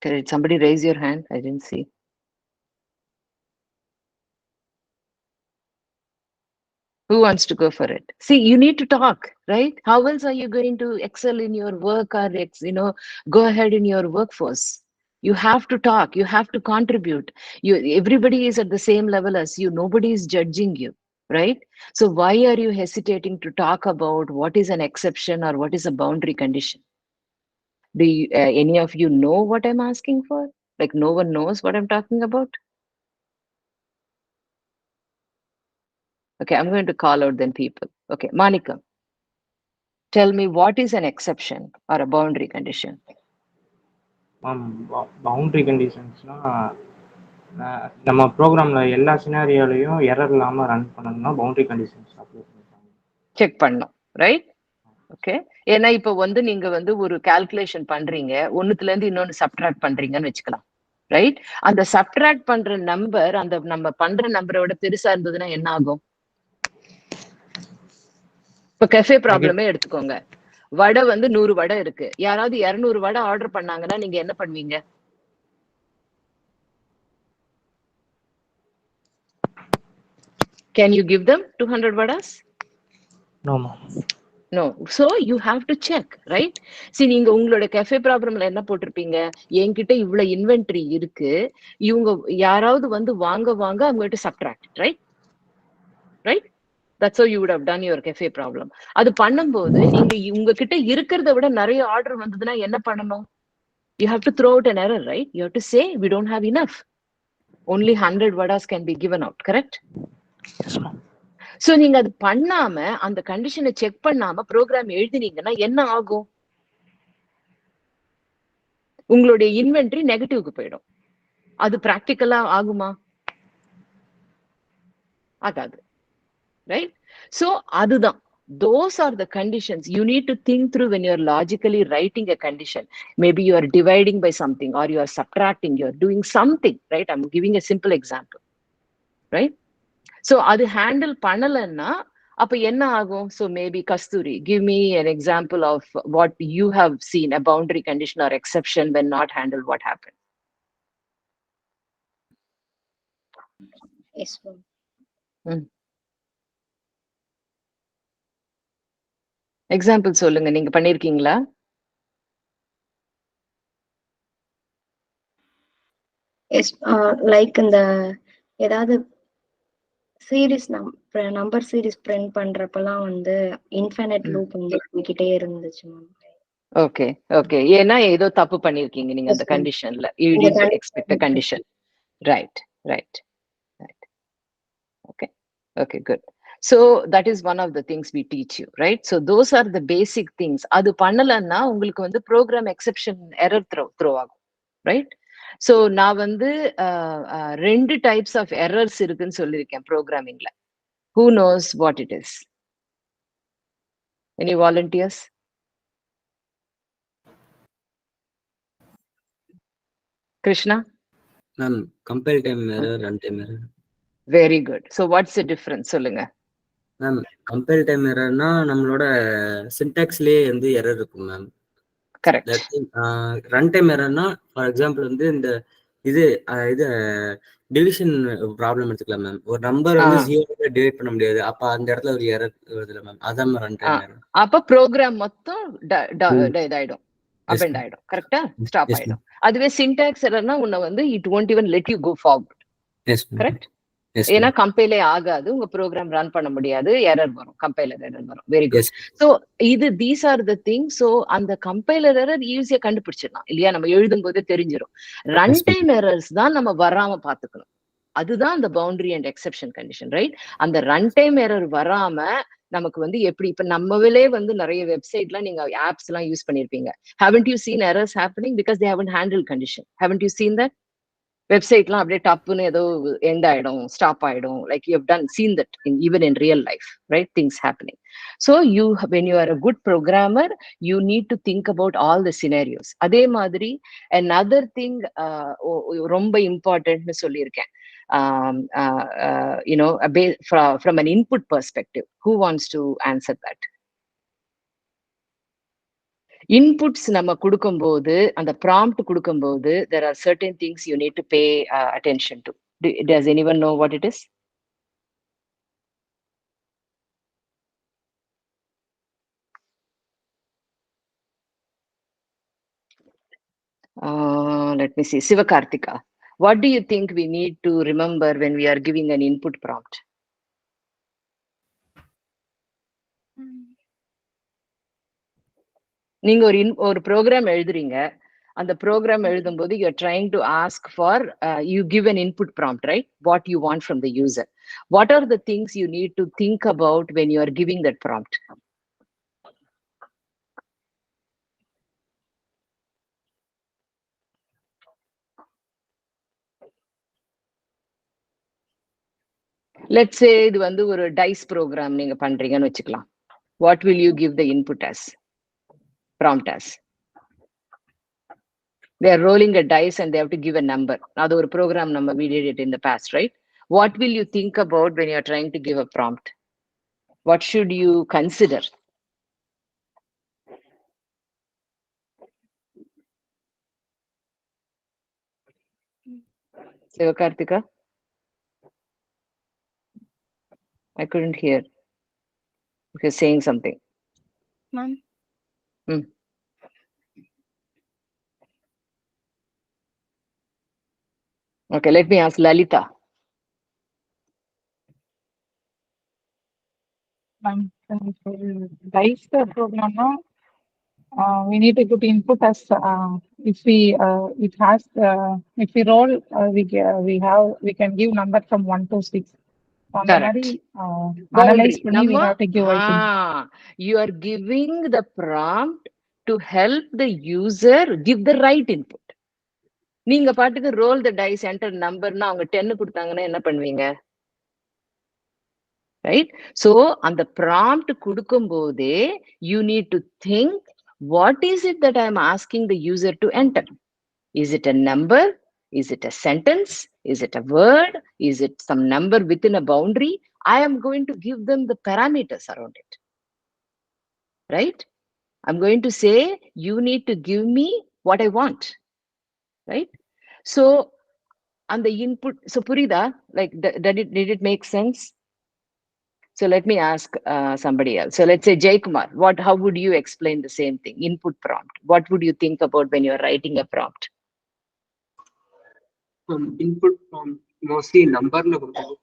Did somebody raise your hand? I didn't see. Who wants to go for it? See, you need to talk, right? How else are you going to excel in your work or, go ahead in your workforce? You have to talk. You have to contribute. Everybody is at the same level as you. Nobody is judging you, right? So why are you hesitating to talk about what is an exception or what is a boundary condition? Do any of you know what I'm asking for? Like no one knows what I'm talking about? Okay, I'm going to call out then people. Okay, Monica, tell me what is an exception or a boundary condition? Boundary கண்டிஷன்ஸ்னா நம்ம ப்ரோக்ராம்ல எல்லா சினாரியோலையும் error இல்லாம run பண்ணணும்னா boundary conditions apply பண்ணிருக்காங்க. Check பண்ணோம், right? Okay. ஏன்னா இப்போ நீங்க ஒரு கால்குலேஷன் பண்றீங்க, ஒண்ணுத்துல இருந்து இன்னொன்னு சப்ட்ராக்ட் பண்றீங்கன்னு வச்சுக்கலாம், ரைட்? அந்த சப்ட்ராக்ட் பண்ற நம்பர் அந்த நம்ம பண்ற நம்பரை விட பெருசா இருந்ததுன்னா என்ன ஆகும்? இப்ப கெஃபே ப்ராப்ளமே எடுத்துக்கோங்க. வடை 100 வடை இருக்கு. யாராவது 200 வடை ஆர்டர் பண்ணாங்கன்னா நீங்க என்ன பண்ணுவீங்க? Can you give them 200 vadas? No, ma'am. No. So you have to check, right? See, நீங்க உங்களோட கெஃபே ப்ராப்ளம்ல என்ன போட்டிருப்பீங்க? என்கிட்ட இவ்வளவு இன்வென்டரி இருக்கு, இவங்க யாராவது வாங்க I'm going to subtract it, right? Right? That's how you would have done your cafe problem. அது பண்ணும்போது நீங்க உங்ககிட்ட இருக்கிறத விட நிறைய ஆர்டர் வந்ததுன்னா என்ன பண்ணணும்? You have to throw out an error, right? You have to say we don't have enough. Only 100 vadas can be given out, correct? Yes, ma'am. So நீங்க அது பண்ணாம அந்த கண்டிஷனை செக் பண்ணாம ப்ரோக்ராம் எழுதினீங்கன்னா என்ன ஆகும்? உங்களுடைய இன்வென்டரி நெகட்டிவ்க்கு போயிடும். அது பிராக்டிக்கலா ஆகுமா? ஆகாது, ரைட்? சோ அதுதான், those are the conditions you need to think through when you are logically writing a condition. Maybe you are dividing by something or you are subtracting, you are doing something, right? I'm giving a simple example, right? So அது handle பண்ணலன்னா அப்ப என்ன ஆகும்? So maybe Kasturi, give me an example of what you have seen, a boundary condition or exception when not handled, what happened? Yes, ma'am. Example சொல்லுங்க, நீங்க பண்ணிருக்கீங்களா? Yes, like இந்த ஏதாவது சீரிஸ் நம்பர் சீரிஸ் பிரிண்ட் பண்றப்பலாம் infinite loop போய்கிட்டே இருந்துச்சு ma'am. Okay okay. ஏன்னா ஏதோ தப்பு பண்ணிருக்கீங்க நீங்க அந்த கண்டிஷன்ல. You didn't expect a condition. Right, right, right. Okay, okay, good. So that is one of the things we teach you, right? So those are the basic things. அது பண்ணலன்னா உங்களுக்கு program exception error throw ஆகும், right? So நான் ரெண்டு types of errors இருக்குன்னு சொல்லியிருக்கேன் programmingல. Who knows what it is? Any volunteers? Krishna? Ma'am, compile time error, runtime error. Very good. So what's the difference? சொல்லுங்க. Ma'am, compile time error na நம்மளோட syntaxலயே error இருக்கும் ma'am. Correct. Runtime error na for example இந்த இது division problem எடுத்துக்கலாம் ma'am. ஒரு number 0 divide பண்ண முடியாது, அப்ப அந்த இடத்துல ஒரு எரர் வருதுல மேம், அதான் ரன்டைம் எரர். அப்ப ப்ரோக்ராம் மொத்தம் இதாயிடும், அபெண்ட் ஆயிடும், கரெக்ட்டா? ஸ்டாப் ஆயிடும். அதுவே சின்டாக்ஸ் எரர்னா உன்னை it won't even let you go forward. Correct? ஏன்னா கம்பைலே ஆகாது, உங்க ப்ரோக்ராம் ரன் பண்ண முடியாது, எரர் வரும், கம்பைலர் எரர் வரும். Very good. So these are the thing. So அந்த கம்பைலர் எரர் ஈஸியா கண்டுபிடிச்சிடலாம் இல்லையா? நம்ம எழுதும் போதே தெரிஞ்சிடும். ரன் டைம் எரர்ஸ் தான் நம்ம வராம பாத்துக்கணும். அதுதான் அந்த boundary and exception condition, right? அந்த ரன் டைம் எரர் வராம நமக்கு எப்படி இப்ப நம்மளே நிறைய வெப்சைட்ல நீங்க ஆப்ஸ் எல்லாம் யூஸ் பண்ணிருப்பீங்க. haven't you seen errors happening because they haven't handled condition? haven't you seen that? வெப்சைட்லாம் அப்படியே டப்புன்னு ஏதோ எண்ட் ஆயிடும், ஸ்டாப் ஆயிடும். Like you have done seen that even in real life, right? Things happening. So when you are a good programmer, you need to think about all the scenarios. அதே மாதிரி another thing ரொம்ப இம்பார்ட்டன்ட்னு சொல்லியிருக்கேன். From an input perspective, who wants to answer that? Inputs நம்ம கொடுக்கும்போது, அந்த prompt கொடுக்கும்போது, there are certain things you need to pay attention to. Does anyone know what it is? Let me see. Sivakarthika, what do you think we need to remember when we are giving an input prompt? நீங்க ஒரு program எழுதுறீங்க. அந்த program எழுதும்போது you're trying to ask for, you give an input prompt, right? What you want from the user. What are the things you need to think about when you are giving that prompt? Let's say இது வந்து ஒரு dice program நீங்க பண்றீங்கன்னு வச்சுக்கலாம். What will you give the input as? Prompt as? They are rolling a dice and they have to give a number. அது ஒரு program number, we did it in the past, right? What will you think about when you are trying to give a prompt? What should you consider? Sivakarthika? I couldn't hear. If you're saying something. Ma'am. Okay, let me ask Lalita. Ma'am, dice program now, we need to put input as if we it has if we roll we can give number from 1 to 6. Correct. Analyze பண்ணி we have to give item. You are giving the prompt to help the user give the right input. நீங்க பாட்டுக்கு roll the dice, enter number னா அவங்க 10 கொடுத்தாங்கன்னா என்ன பண்ணுவீங்க? Right? So அந்த prompt கொடுக்கும் போதே you need to think, what is it that I am asking the user to enter? Is it a number? Is it a sentence? Is it a word? Is it some number within a boundary? I am going to give them the parameters around it. Right? I'm going to say, you need to give me what I want. Right? So on the input, so Purida, like, did it make sense? So let me ask somebody else. So let's say Jay Kumar, how would you explain the same thing? Input prompt. What would you think about when you're writing a prompt? Input prompt mostly number la கொடுக்கணும்.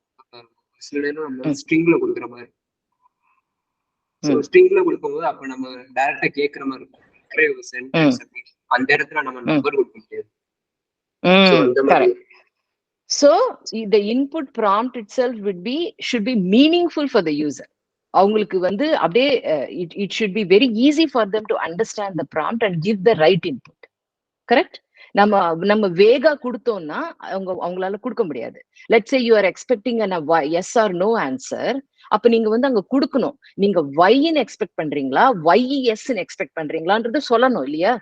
சில நேரம் நம்ம ஸ்ட்ரிங்ல கொடுக்குற மாதிரி. So ஸ்ட்ரிங்ல கொடுக்கும்போது அப்ப நம்ம டைரக்டா கேட்கற மாதிரி இருக்கும். சென்டென்ஸ் அந்த இடத்துல நம்ம நம்பர் கொடுக்க முடியாது. Correct. So the input prompt itself should be meaningful for the user. அவங்களுக்கு வந்து அப்படியே it should be very easy for them to understand the prompt and give the right input. Correct? நம்ம வேகா கொடுத்தோம்னா அவங்களால கொடுக்க முடியாது. Let's say you are expecting a yes or no answer. அப்ப நீங்க வந்து அங்க கொடுக்கணும். நீங்க y-ன்னு எக்ஸ்பெக்ட் பண்றீங்களா, yes-ன்னு எக்ஸ்பெக்ட் பண்றீங்களான்றது சொல்லணும் இல்லையா?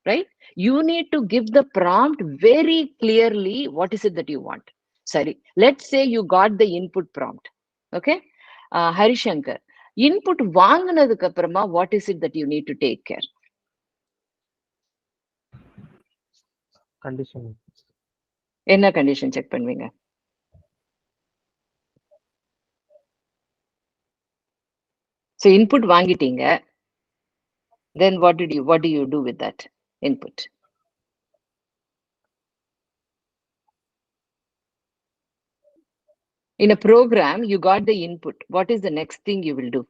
Right? You need to give the prompt very clearly what is it that you want. Sorry, let's say you got the input prompt. Okay? Harishankar, input வாங்குனதுக்கு அப்புறமா what is it that you need to take care? Condition. என்ன condition check பண்ணுவீங்க? So input வாங்கிட்டீங்க. Then what do you do with that input? In a program, you got the input. What is the next thing you will do?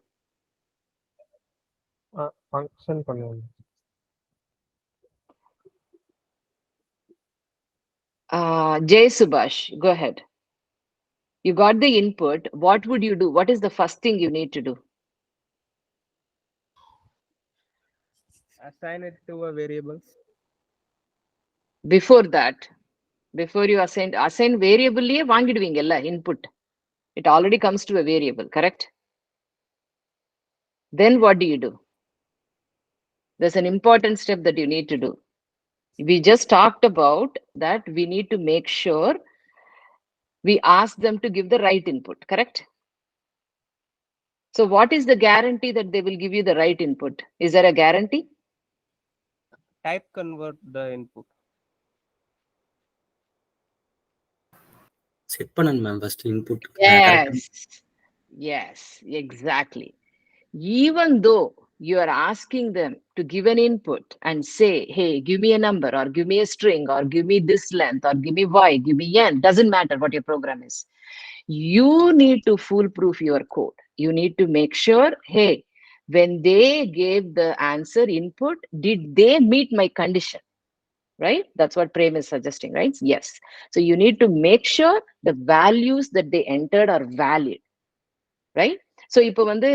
Function பண்ணுவோம். Jay Subhash, go ahead. You got the input. What would you do? What is the first thing you need to do? Assign it to a variable. Before that, before you assign variable liye vaangiduvingalla input. It already comes to a variable, correct? Then what do you do? There's an important step that you need to do. We just talked about that we need to make sure we ask them to give the right input, correct? So what is the guarantee that they will give you the right input? Is there a guarantee? type convert the input? Set பண்ணனும் ma'am first input. Yes, exactly. Even though you are asking them to give an input and say, hey, give me a number or give me a string or give me this length or give me y, give me n, doesn't matter what your program is. You need to foolproof your code. You need to make sure, hey, when they gave the answer input, did they meet my condition? Right? That's what Prem is suggesting, right? Yes. So you need to make sure the values that they entered are valid, right? So இப்போ வந்து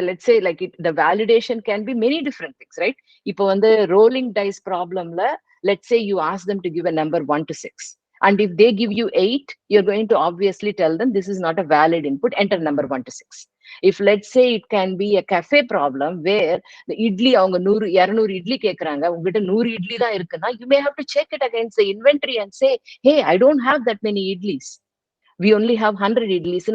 let's say like the validation can be many different things, right? இப்போ வந்து rolling dice problemல let's say you ask them to give a number 1 to 6, and if they give you 8, you're going to obviously tell them this is not a valid input, enter number 1 to 6. If let's say it can be a cafe problem where the idli அவங்க 100 200 idli கேக்குறாங்க, உங்ககிட்ட 100 idli தான் இருக்குன்னா, you may have to check it against the inventory and say, hey, I don't have that many idlis. We only have 100 idlis.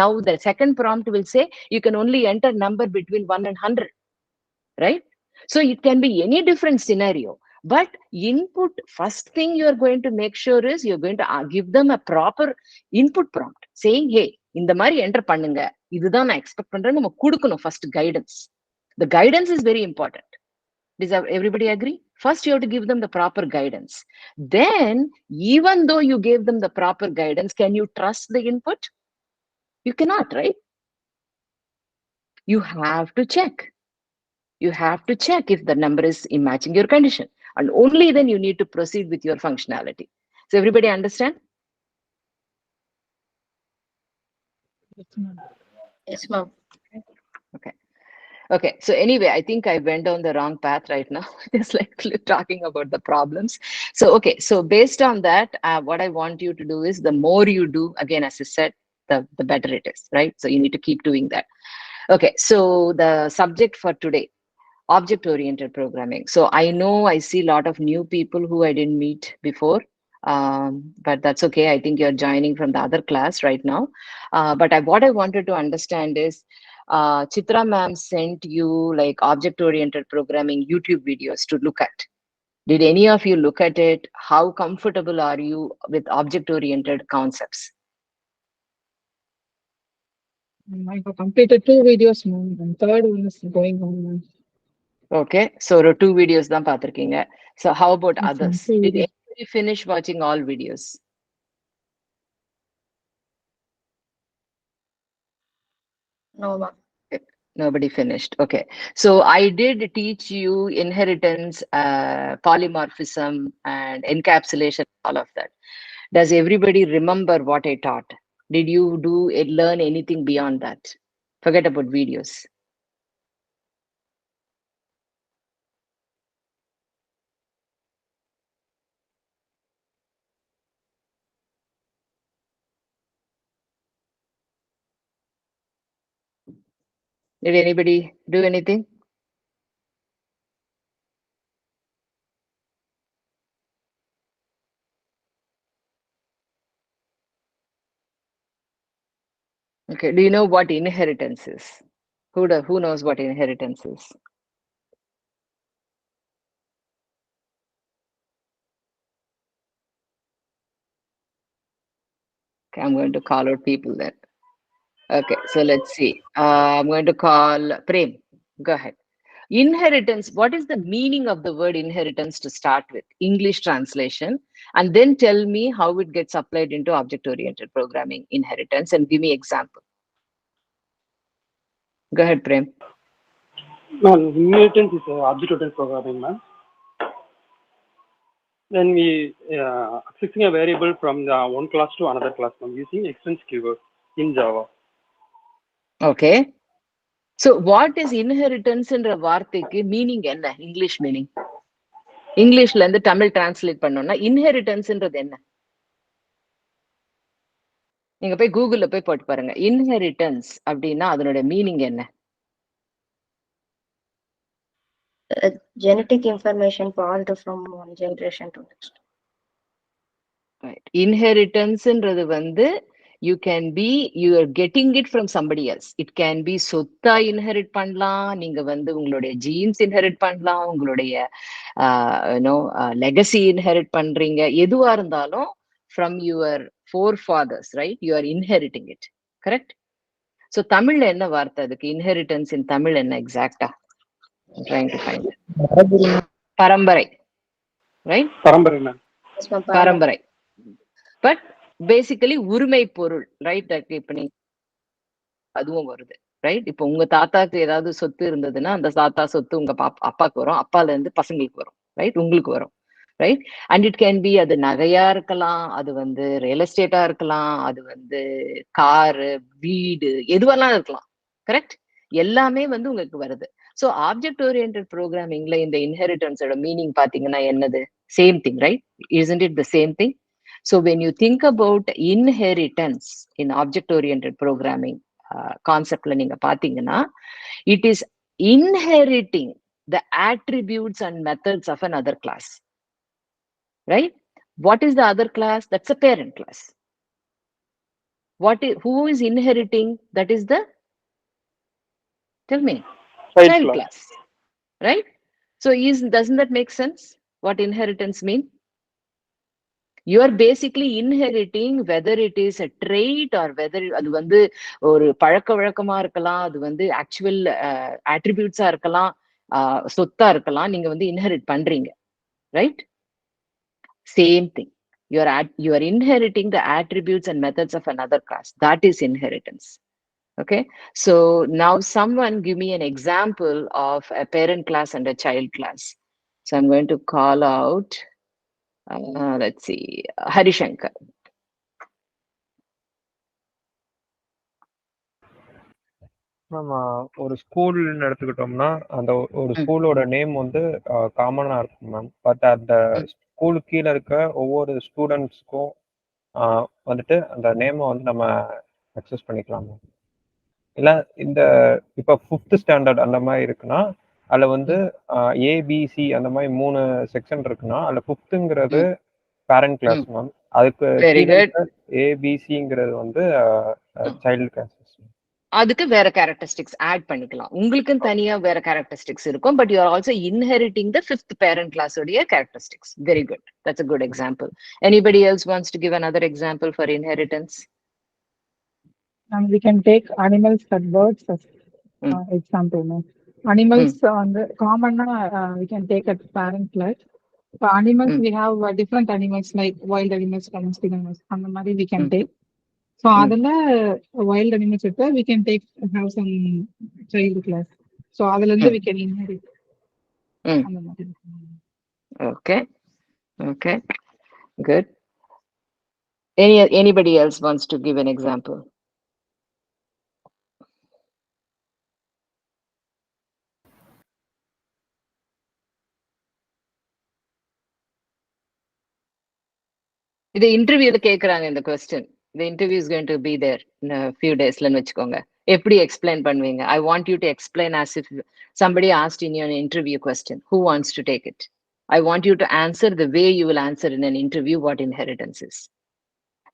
Now the second prompt will say you can only enter number between 1 and 100, right? So it can be any different scenario, but input, first thing you're going to make sure is you're going to give them a proper input prompt saying, hey, இந்த மாதிரி enter பண்ணுங்க, இதுதான் நான் expect பண்றேன்னு நம்ம கொடுக்கணும் first guidance. The guidance is very important. Does everybody agree? First, you have to give them the proper guidance. Then, even though you gave them the proper guidance, can you trust the input? You cannot, right? You have to check. You have to check if the number is matching your condition. And only then you need to proceed with your functionality. So everybody understand? Yes, ma'am. Okay. Okay, so anyway, I think I went down the wrong path right now. Just like talking about the problems. So, okay, so based on that, what I want you to do is the more you do, again, as I said, the better it is, right? So you need to keep doing that. Okay, so the subject for today, object-oriented programming. So I know I see a lot of new people who I didn't meet before, but that's okay. I think you're joining from the other class right now. But what I wanted to understand is, Chitra ma'am sent you like object-oriented programming YouTube videos to look at. Did any of you look at it? How comfortable are you with object-oriented concepts? I have completed 2 videos, ma'am, and third one is going on, ma'am. Okay, so 2 videos தான் பார்த்திருக்கீங்க. So how about Yes, others? ma'am. Did anybody finish watching all videos? No, ma'am. Nobody finished. Okay, so I did teach you inheritance, polymorphism, and encapsulation, all of that. Does everybody remember what I taught? Did you learn anything beyond that? Forget about videos. Did anybody do anything? Okay, do you know what inheritance is? Who knows what inheritance is? Okay, I'm going to call out people then. Okay, so let's see. I'm going to call Prem. Go ahead. Inheritance, what is the meaning of the word inheritance to start with? English translation, and then tell me how it gets applied into object-oriented programming, inheritance, and give me example. Go ahead, Prem. Ma'am, inheritance is object-oriented programming, ma'am. Then we accessing a variable from the one class to another class, ma'am, using extends keyword in Java. Okay. So what is inheritance என்ற வார்த்தைக்கு meaning என்ன? English meaning. இங்கிலீஷ்ல இருந்து Tamil translate பண்ணோம்னா இன்ஹெரிட்டன்ஸ்ன்றது என்ன? நீங்க போய் கூகுள்ல போய் போட்டு பாருங்க. இன்ஹெரிட்டன்ஸ் அப்படின்னா அதனுடைய மீனிங் என்ன? Genetic information passed from one generation to next. Right. Inheritance-ன்றது வந்து you can be, you are getting it from somebody else. It can be சொத்தா inherit பண்ணலாம், நீங்க வந்து உங்களுடைய genes inherit பண்ணலாம், உங்களுடைய legacy inherit பண்றீங்க, எதுவா இருந்தாலும் from your forefathers, right? You are inheriting it, correct? So தமிழ்ல என்ன வார்த்தை அதுக்கு? Inheritance in Tamil என்ன exact-ஆ? I'm trying to find it. பரம்பரை, right? பரம்பரை மேம். பரம்பரை. பட் பேசிக்கலி உரிமை பொருள், ரைட்? இப்ப நீங்க அதுவும் வருது, ரைட்? இப்போ உங்க தாத்தாக்கு ஏதாவது சொத்து இருந்ததுன்னா அந்த தாத்தா சொத்து உங்க அப்பாக்கு வரும், அப்பால இருந்து பசங்களுக்கு வரும், ரைட்? உங்களுக்கு வரும், right? And it can be, அது நகையா இருக்கலாம், அது வந்து ரியல் எஸ்டேட்டா இருக்கலாம், அது வந்து காரு, வீடு, எதுவெல்லாம் இருக்கலாம், கரெக்ட்? எல்லாமே வந்து உங்களுக்கு வருது. ஸோ ஆப்ஜெக்ட் ஓரியன்டட் ப்ரோக்ராமிங்ல இந்த இன்ஹெரிட்டன்ஸோட மீனிங் பாத்தீங்கன்னா என்னது? Same thing, right? Isn't it the same thing? So when you think about inheritance in object oriented programming conceptல நீங்க பாத்தீங்கன்னா, it is inheriting the attributes and methods of another class, right? What is the other class? That's a parent class. Who is inheriting? That is the, tell me, child class, right? So doesn't that make sense? What inheritance mean? You are basically inheriting, whether it is a trait or whether அது வந்து ஒரு பழக்க வழக்கமா இருக்கலாம், அது வந்து actual attributes-ஆ இருக்கலாம், சொத்தா இருக்கலாம், நீங்க வந்து inherit பண்றீங்க, right? Same thing. You are inheriting the attributes and methods of another class. That is inheritance. Okay, so now someone give me an example of a parent class and a child class. So I'm going to call out, let's see, Harishankar. நம்ம ஒரு ஸ்கூல்னு எடுத்துக்கிட்டோம்னா அந்த ஒரு ஸ்கூலோட name வந்து காமனா இருக்கும் மேம். பட் அந்த ஸ்கூலுக்கு கீழே இருக்க ஒவ்வொரு ஸ்டூடெண்ட்ஸ்க்கும் வந்துட்டு அந்த நேமை வந்து நம்ம அக்சஸ் பண்ணிக்கலாம் மேம். இல்லை இந்த இப்போ 5th ஸ்டாண்டர்ட் அந்த மாதிரி இருக்குன்னா அதில் வந்து ஏபிசி அந்த மாதிரி 3 செக்ஷன் இருக்குன்னா அதில் 5th-ங்கிறது பேரண்ட் கிளாஸ் மேம். அதுக்கு ஏபிசிங்கிறது வந்து சைல்டு கிளாஸ். அதுக்கு வேற கேரக்டரிஸ்டிக்ஸ் ஆட் பண்ணிக்கலாம், உங்களுக்கு தனியா வேற கேரக்டரிஸ்டிக்ஸ் இருக்கும். But you are also inheriting the 5th parent class உடைய characteristics. Very good, that's a good example. Anybody else wants to give another example for inheritance? We can take animals and birds as example. Animals on the common, we can take a parent class. For animals, we have different animals like wild animals, domestic animals. And the mari we can take. So adala wild animals we can have some child class. So adala we can inherit. Okay, okay, good. Anybody else wants to give an example? The interview கேக்குறாங்க இந்த question. The interview is going to be there in a few days. லன்னு வச்சுக்கோங்க. எப்படி explain பண்ணுவீங்க? I want you to explain as if somebody asked in your interview question. Who wants to take it? I want you to answer the way you will answer in an interview what inheritance is.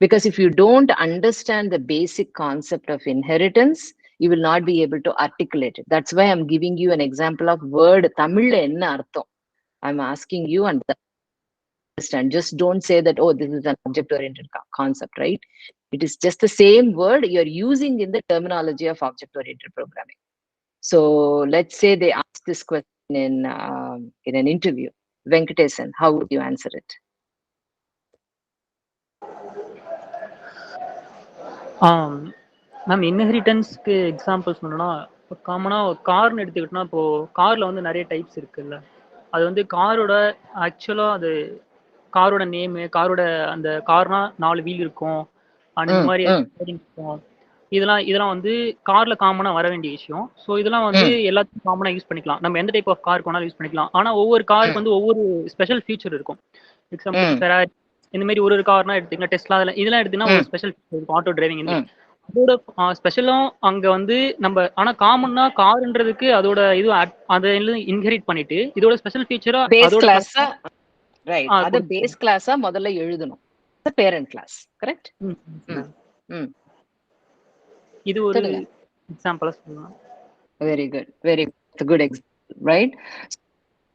Because if you don't understand the basic concept of inheritance, you will not be able to articulate it. That's why I'm giving you an example of word தமிழ்ல என்ன அர்த்தம். I'm asking you and understand. Just don't say that, oh, this is an object-oriented concept, right? It is just the same word you're using in the terminology of object-oriented programming. So let's say they ask this question in an interview. Venkatesan, how would you answer it? Ma'am இன்ஹெரிட்டன்ஸ்க்கு examples சொன்னோம்னா இப்போ காமனாக கார்னு எடுத்துக்கிட்டோம்னா இப்போ காரில் வந்து நிறைய types இருக்குல்ல. அது வந்து காரோட ஆக்சுவலாக அது காரோட நேமு, காரோட அந்த கார்னா 4 வீல் இருக்கும், அந்த மாதிரி இருக்கும். இதெல்லாம் வந்து கார்ல காமனா வர வேண்டிய விஷயம். ஸோ இதெல்லாம் வந்து எல்லாத்துக்கும் காமனா யூஸ் பண்ணிக்கலாம். நம்ம எந்த டைப் ஆஃப் கார் வேணாலும் யூஸ் பண்ணிக்கலாம். ஆனா ஒவ்வொரு காருக்கு வந்து ஒவ்வொரு ஸ்பெஷல் ஃபீச்சர் இருக்கும். எக்ஸாம்பிள் ஃபெராரி இந்த மாதிரி ஒரு கார்னா எடுத்தீங்கன்னா டெஸ்லா இதெல்லாம் எடுத்தீங்கன்னா ஒரு ஸ்பெஷல் ஃபீச்சர் இருக்கும் ஆட்டோ டிரைவிங். அதோட ஸ்பெஷலும் அங்க வந்து நம்ம ஆனா காமன்னா கார்ன்றதுக்கு அதோட இது அதை இன்ஹெரிட் பண்ணிட்டு இதோட ஸ்பெஷல் ஃபீச்சரா அதோட கிளாஸா, ரைட்? அது பேஸ் கிளாஸா முதல்ல எழுதணும். Parent class, correct? இது ஒரு எக்ஸாம்பிளா சொல்லலாம். Very good. Very good example, right?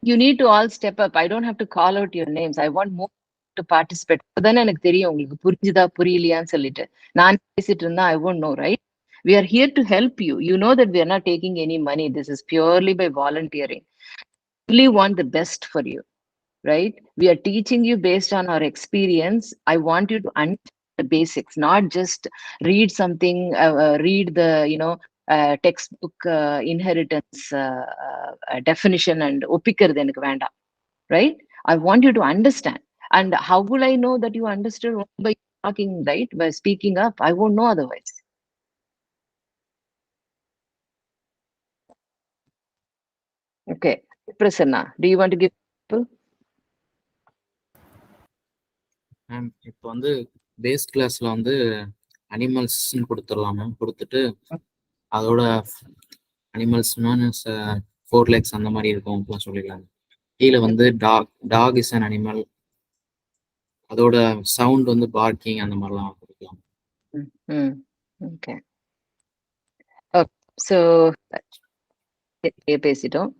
You need to all step up. I don't have to call out your names. I want more to participate. Then எனக்கு தெரியும் உங்களுக்கு புரிஞ்சுதா புரியலையான்னு சொல்லிட்டு நான் பேசிட்டு இருந்தா I won't know, right? We are here to help you. You know that we are not taking any money. This is purely by volunteering. We really want the best for you, right? We are teaching you based on our experience. I want you to understand the basics, not just read something, read the, textbook inheritance definition and opikkiradhu enakku vendam, right? I want you to understand. And how will I know that you understood? By talking, right? By speaking up. I won't know otherwise. Okay. Prasanna, do you want to give people? இப்போ வந்து base கிளாஸ்ல வந்து animals கொடுத்துடலாம் ma'am. கொடுத்துட்டு அதோட animals means 4 legs அந்த மாதிரி இருக்கும் சொல்லிடலாம். கீழே வந்து டாக் இஸ் அன் அனிமல், அதோட சவுண்ட் வந்து பார்க்கிங் அந்த மாதிரிலாம் கொடுக்கலாம். Okay. So பேசிட்டோம்.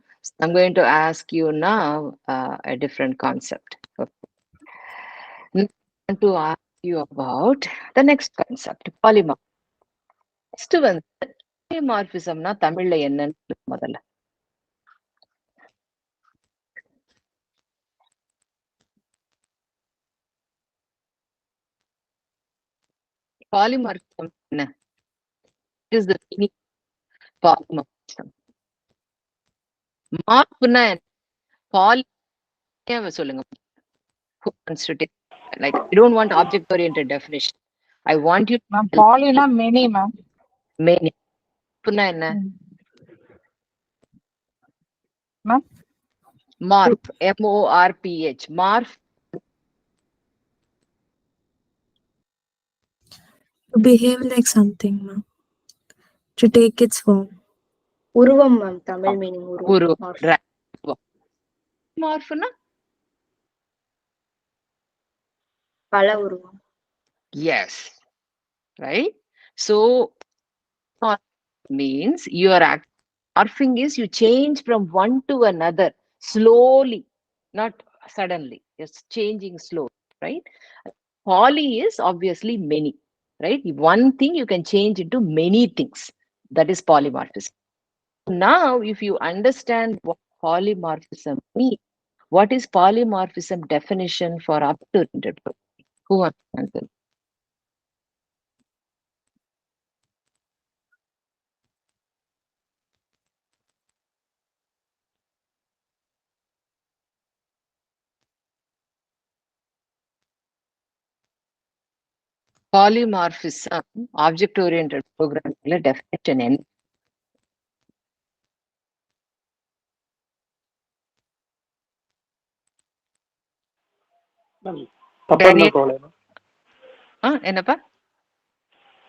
I'm going to ask you now a different concept. I want to ask you about the next concept, polymorphism. Next வந்து polymorphismனா தமிழ்ல என்னன்னு முதல்ல. Polymorphism என்ன? What is the meaning of polymorphism? மார்ப்னா poly சொல்லுங்க. Who wants to take? Like, I don't want object-oriented definition. I want you. Ma'am, polyனா many, ma'am. Many. Buna என்ன? Ma'am? Morph. MORPH. Morph. To behave like something, ma'am. To take its form. உருவம் ma'am, Tamil meaning உருவம். மார்ஃப்னா பல உருவம். Yes. Right? So means you are morphing is you change from one to another slowly, not suddenly. It's changing slowly, right? Poly is obviously many, right? One thing you can change into many things. That is polymorphism. Now, if you understand what polymorphism means, what is polymorphism definition for object-oriented programming? Who wants to answer? Polymorphism, object-oriented programming definition என்ன? என்னப்பா?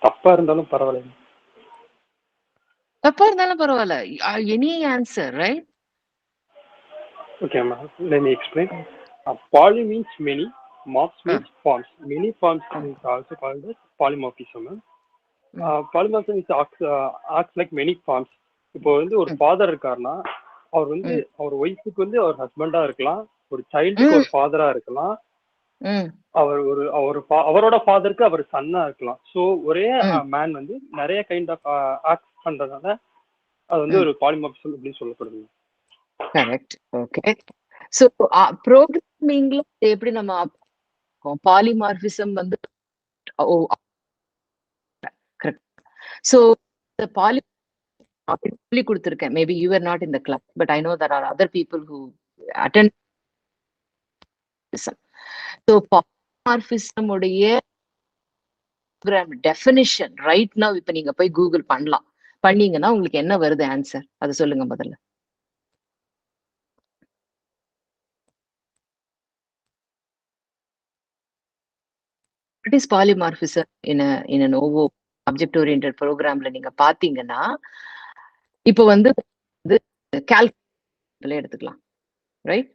தப்பா இருந்தாலும் பரவாயில்ல. தப்பா இருந்தாலும் பரவாயில்ல. Any answer, right? Okay, ma'am. Let me explain. Poly means many. Morphs means forms. Many forms is also called as polymorphism. Polymorphism is acts like many forms. இப்போ வந்து ஒரு ஃபாதர் இருக்காருன்னா அவர் வந்து அவர் ஒய்ஃபுக்கு வந்து அவர் ஹஸ்பண்டா இருக்கலாம், ஒரு சைல்டுக்கு ஒரு ஃபாதரா இருக்கலாம், அவரோட ஃபாதருக்கு அவர் சன்னா இருக்கலாம். ஸோ ஒரே மேன் வந்து நிறைய கைண்ட் ஆஃப் ஆக்ட் பண்றதுனால அது வந்து ஒரு பாலிமார்பிசம் அப்படின்னு சொல்லப்படுது. கரெக்ட். ஓகே. ஸோ ப்ரோக்ராமிங்ல எப்படி நம்ம பாலிமார்பிசம் வந்து கரெக்ட். ஸோ இந்த பாலி சொல்லி கொடுத்துருக்கேன். Maybe you are not in the class, but I know there are other people who attend. So polymorphism உடைய டெஃபினிஷன் ரைட் நவ் இப்ப நீங்க போய் கூகுள் பண்ணலாம். பண்ணீங்கன்னா உங்களுக்கு என்ன வருது ஆன்சர் அதை சொல்லுங்க முதல்ல. What is polymorphism in an OO object-oriented programல நீங்க பாத்தீங்கன்னா, இப்போ வந்து கால்குலேட்டர் எடுத்துக்கலாம், ரைட்?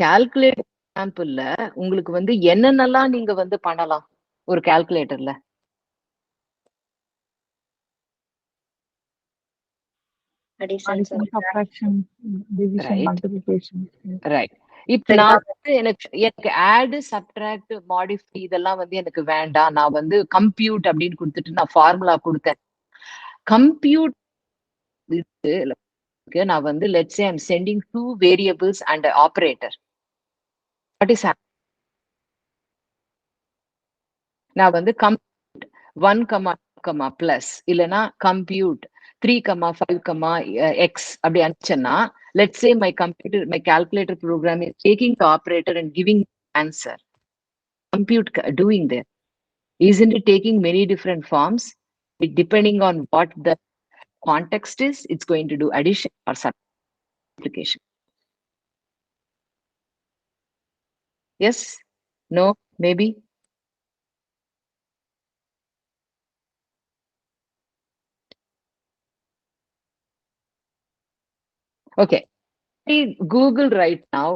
கால்குலேட்டர் எக்ஸாம்பிள்ல உங்களுக்கு வந்து என்னென்னலாம் நீங்க வந்து பண்ணலாம் ஒரு கால்குலேட்டர்ல? addition, subtraction, division, Right. multiplication. Right. இப்ப நான் வந்து எனக்கு ஆட் சப்ட்ராக்ட் மாடிஃபை இதெல்லாம் வந்து எனக்கு வேண்டாம். நான் வந்து கம்ப்யூட் அப்படின்னு கொடுத்துட்டு நான் ஃபார்முலா கொடுத்தேன். கம்ப்யூட் நான் வந்து let's say I'm sending 2 variables and an operator. What is happening? நான் வந்து compute 1, plus இல்லனா compute 3, 5, x அப்படி அனுப்பிச்சேன்னா let's say my calculator program is taking the operator and giving answer. Compute doing there. Isn't it taking many different forms? Depending on what the context is, it's going to do addition or subtraction. Yes? No? Maybe? Okay. Google right now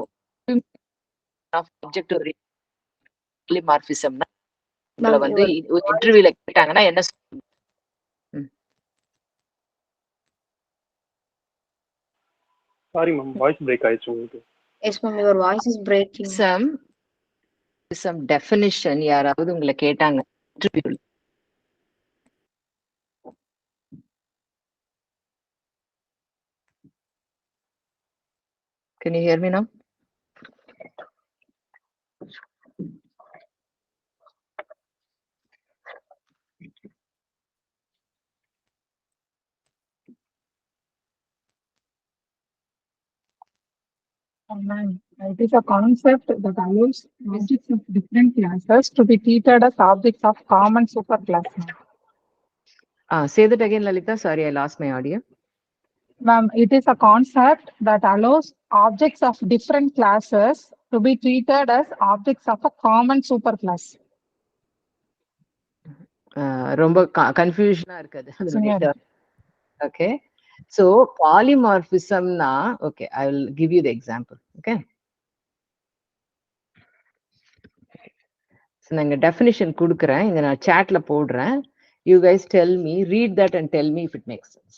object polymorphism வந்து இன்டர்வியூல கேட்டாங்கன்னா என்ன Sorry ma'am, voice break ஆயிடுச்சு உங்களுக்கு. Yes ma'am, your voice is breaking. Some definition யாராவது உங்களை கேட்டாங்க இன்டர்வியூல. Can you hear me now? It is a concept that allows objects of different classes to be treated as objects of common superclass. Say that again, Lalita. Sorry, I lost my audio. Ma'am, it is a concept that allows objects of different classes to be treated as objects of a common superclass. ரொம்ப கன்ஃபியூஷனா இருக்குது. Okay. So polymorphism na, okay, I will give you the example. Okay. So நான் இங்க definition கொடுக்கிறேன். இங்க நான் chatல போடுறேன். You guys tell me, read that and tell me if it makes sense.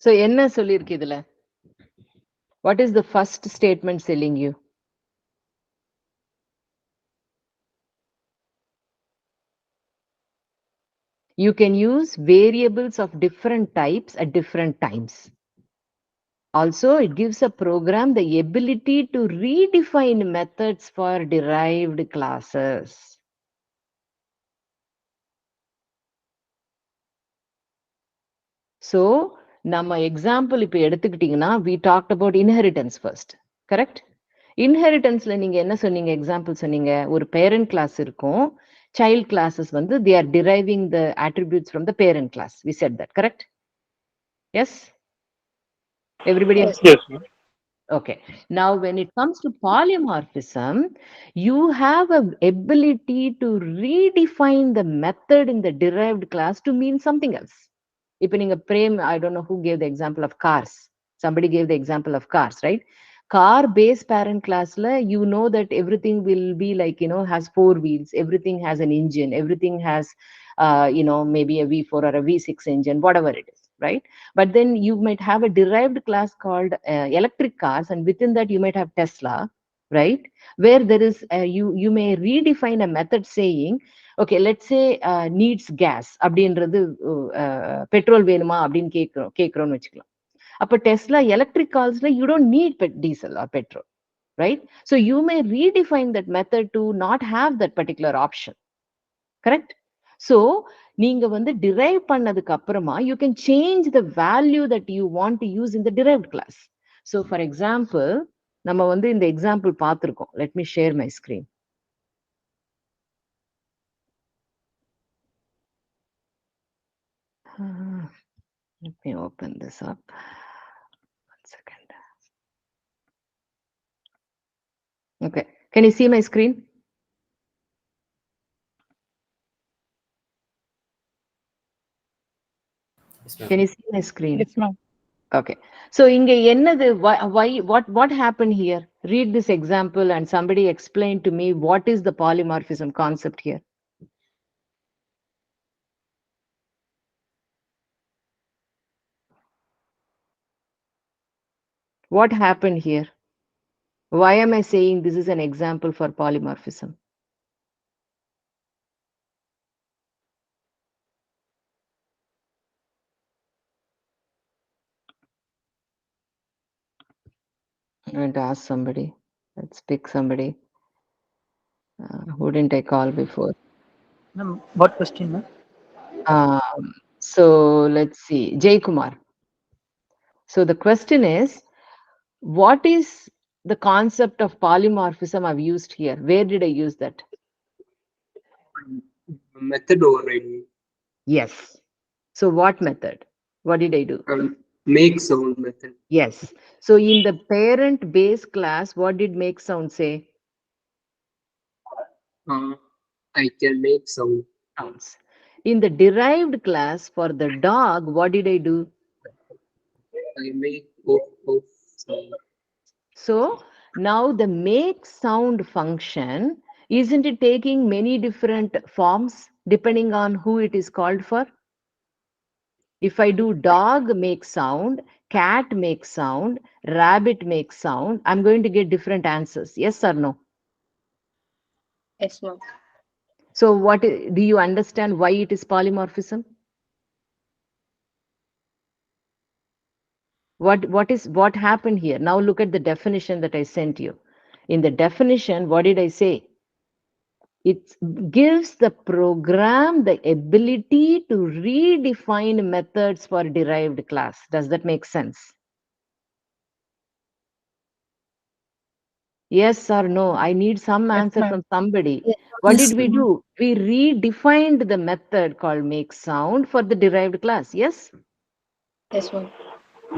So என்ன சொல்லிருக்கு இதுல? What is the first statement telling you? You can use variables of different types at different times. Also, it gives a program the ability to redefine methods for derived classes. So, நம்ம example இப்ப எடுத்துக்கிட்டீங்கன்னா, we talked about inheritance first. Correct? Inheritanceல நீங்க என்ன சொன்னீங்க? Example சொன்னீங்க. ஒரு parent class இருக்கும். Child classes வந்து they are deriving the attributes from the parent class. We said that. Correct? Yes? Everybody? Yes. Okay. Now, when it comes to polymorphism, you have an ability to redefine the method in the derived class to mean something else. If in a frame, I don't know who gave the example of cars. Somebody gave the example of cars, right? Car base parent class, you know that everything will be like, has 4 wheels. Everything has an engine. Everything has, maybe a V4 or a V6 engine, whatever it is, right? But then you might have a derived class called electric cars, and within that you might have Tesla, right? Where there is you may redefine a method saying, okay, let's say needs gas அப்படின்றது petrol வேணுமா அப்படின்னு கேட்கிறோம்னு வச்சுக்கலாம். அப்ப Tesla electric carsல you don't need diesel or petrol, right? So you may redefine that method to not have that particular option. Correct? So நீங்க வந்து derive பண்ணதுக்கு அப்புறமா you can change the value that you want to use in the derived class. So for example, நம்ம வந்து இந்த example பார்த்திருக்கோம். Let me share my screen. Let me open this up. 1 second. Okay. Can you see my screen? Can you see my screen? Yes, ma'am. Okay. So inge ennadu what happened here? Read this example and somebody explain to me what is the polymorphism concept here. What happened here? Why am I saying this is an example for polymorphism? I'm going to ask somebody. Let's pick somebody. Who didn't I call before? Ma'am, what question, ma'am? So let's see. Jay Kumar. So the question is, what is the concept of polymorphism I've used here? Where did I use that? Method overriding. Yes. So what method? What did I do? Make sound method. Yes. So in the parent base class, what did make sound say? I can make sounds. In the derived class for the dog, what did I do? I make off sound. So now the make sound function, isn't it taking many different forms depending on who it is called for? If I do dog make sound, cat make sound, rabbit make sound, I'm going to get different answers. Yes or no? Yes, ma'am. So do you understand why it is polymorphism? What happened here? Now look at the definition that I sent you. In the definition, what did I say? It gives the program the ability to redefine methods for derived class. Does that make sense? Yes or no? I need some answer from somebody. Yes. What Yes, did we do? We redefined the method called make sound for the derived class. Yes? Yes, ma'am.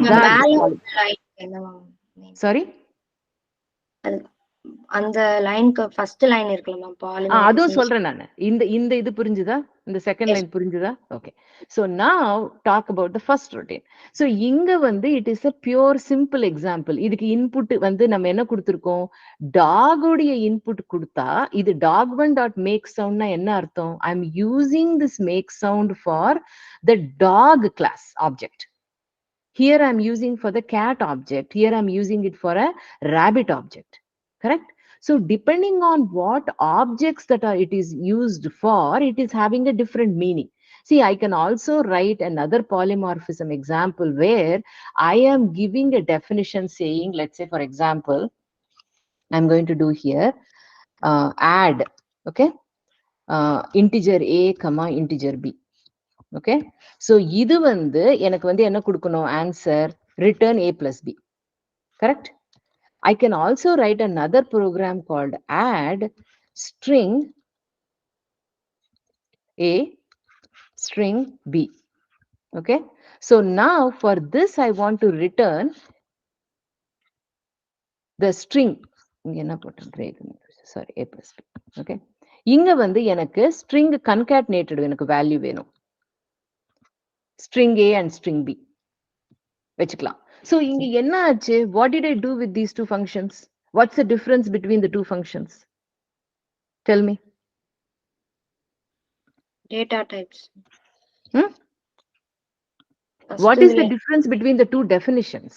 That line என்னவா? sorry? அந்த லைனுக்கு first line இருக்குல்ல ma'am அதுவும் polymorphism. சொல்றேன் நான். இந்த இது புரிஞ்சுதா? இந்த செகண்ட் லைன் புரிஞ்சுதா? Okay. So now talk about the first routine. So இங்க வந்து it is a pure simple example. இதுக்கு input வந்து நம்ம என்ன கொடுத்திருக்கோம்? Dog உடைய input கொடுத்தா இது dog1.make soundனா என்ன அர்த்தம்? I'm using this make sound for the dog class object. Here I'm using for the cat object. Here I'm using it for a rabbit object. Correct? So depending on what objects that it is used for, it is having a different meaning. See, I can also write another polymorphism example where I am giving a definition saying, let's say, for example, I'm going to do here, add, okay, integer a, comma, integer b. Okay. So இது வந்து எனக்கு வந்து என்ன கொடுக்கணும்? Answer, return a plus b. Correct? I can also write another program called add string a, string b. Okay. So now for this, I want to return the string. Sorry, a plus b. Okay. இங்க வந்து எனக்கு string concatenated எனக்கு value வேணும். String a and string b. வச்சுக்கலாம். So இங்க என்ன ஆச்சு? What did I do with these two functions? What's the difference between the two functions? Tell me. Data types. What is the difference between the two definitions?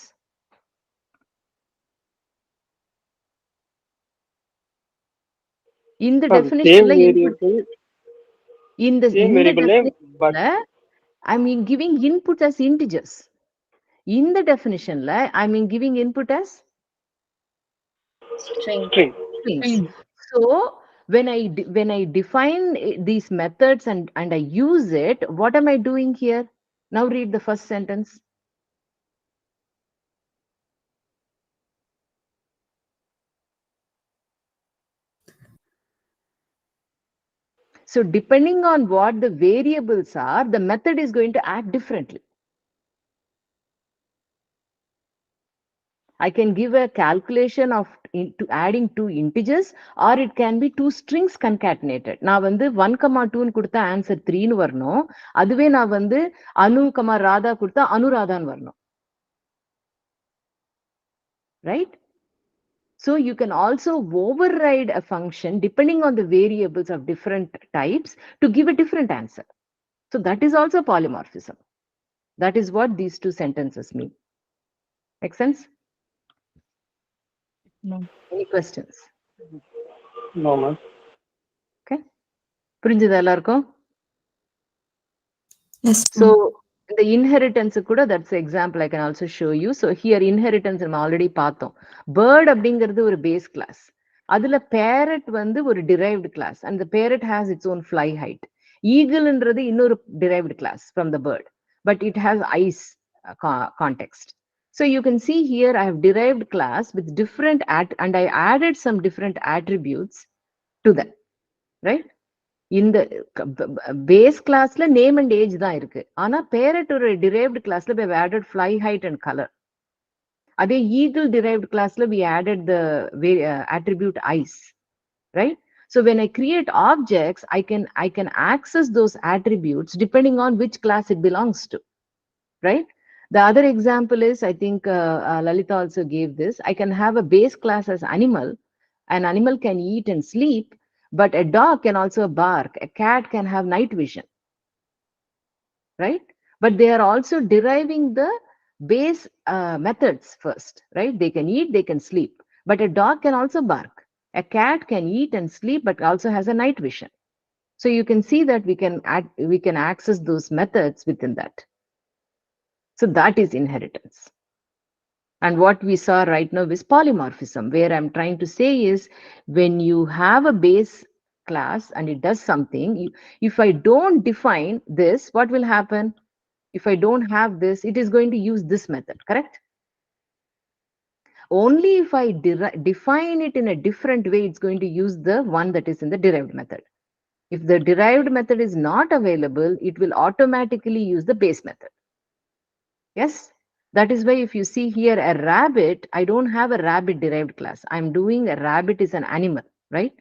In the definition, I'm giving input as integers. In the definition, I'm giving input as strings. So when I define these methods and I use it, what am I doing here? Now read the first sentence. So depending on what the variables are, the method is going to act differently. I can give a calculation of adding 2 integers, or it can be 2 strings concatenated. நான் வந்து 1,2 கொடுத்தா answer 3 வரணும். அதுவே நான் வந்து அனு, ராதா கொடுத்தா அனுராதான் வரணும். Right? So you can also override a function depending on the variables of different types to give a different answer. So that is also polymorphism. That is what these two sentences mean. Make sense? No. Any questions? No, ma'am. Okay. புரிஞ்சதா எல்லாருக்கும்? Yes, So ma'am. the inheritance kuda, that's the example I can also show you. So here inheritance நம்ம already பார்த்தோம். Bird அப்படிங்கிறது ஒரு base class. அதுல parrot வந்து ஒரு derived class, and the parrot has its own fly height. Eagleன்றது இன்னொரு derived class from the bird, but it has eyes context. So you can see here I have derived class with different and I added some different attributes to them, right? இந்த base கிளாஸ்ல name and age தான் இருக்கு. ஆனா parrot ஒரு derived classல we have added fly height and color. அதே eagle derived classல we added the attribute eyes, right? So when I create objects, I can access those attributes depending on which class it belongs to, right? The other example is, I think Lalita also gave this. I can have a base class as animal. An animal can eat and sleep, but a dog can also bark. A cat can have night vision, right? But they are also deriving the base methods first, right? They can eat, they can sleep, but a dog can also bark. A cat can eat and sleep, but also has a night vision. So you can see that we can access those methods within that. So that is inheritance. And what we saw right now is polymorphism, where I'm trying to say is when you have a base class and it does something, if I don't define this, what will happen? If I don't have this, it is going to use this method, correct? Only if I define it in a different way, it's going to use the one that is in the derived method. If the derived method is not available, it will automatically use the base method. Yes? That is why if you see here a rabbit, I don't have a rabbit derived class. I'm doing a rabbit is an animal, right?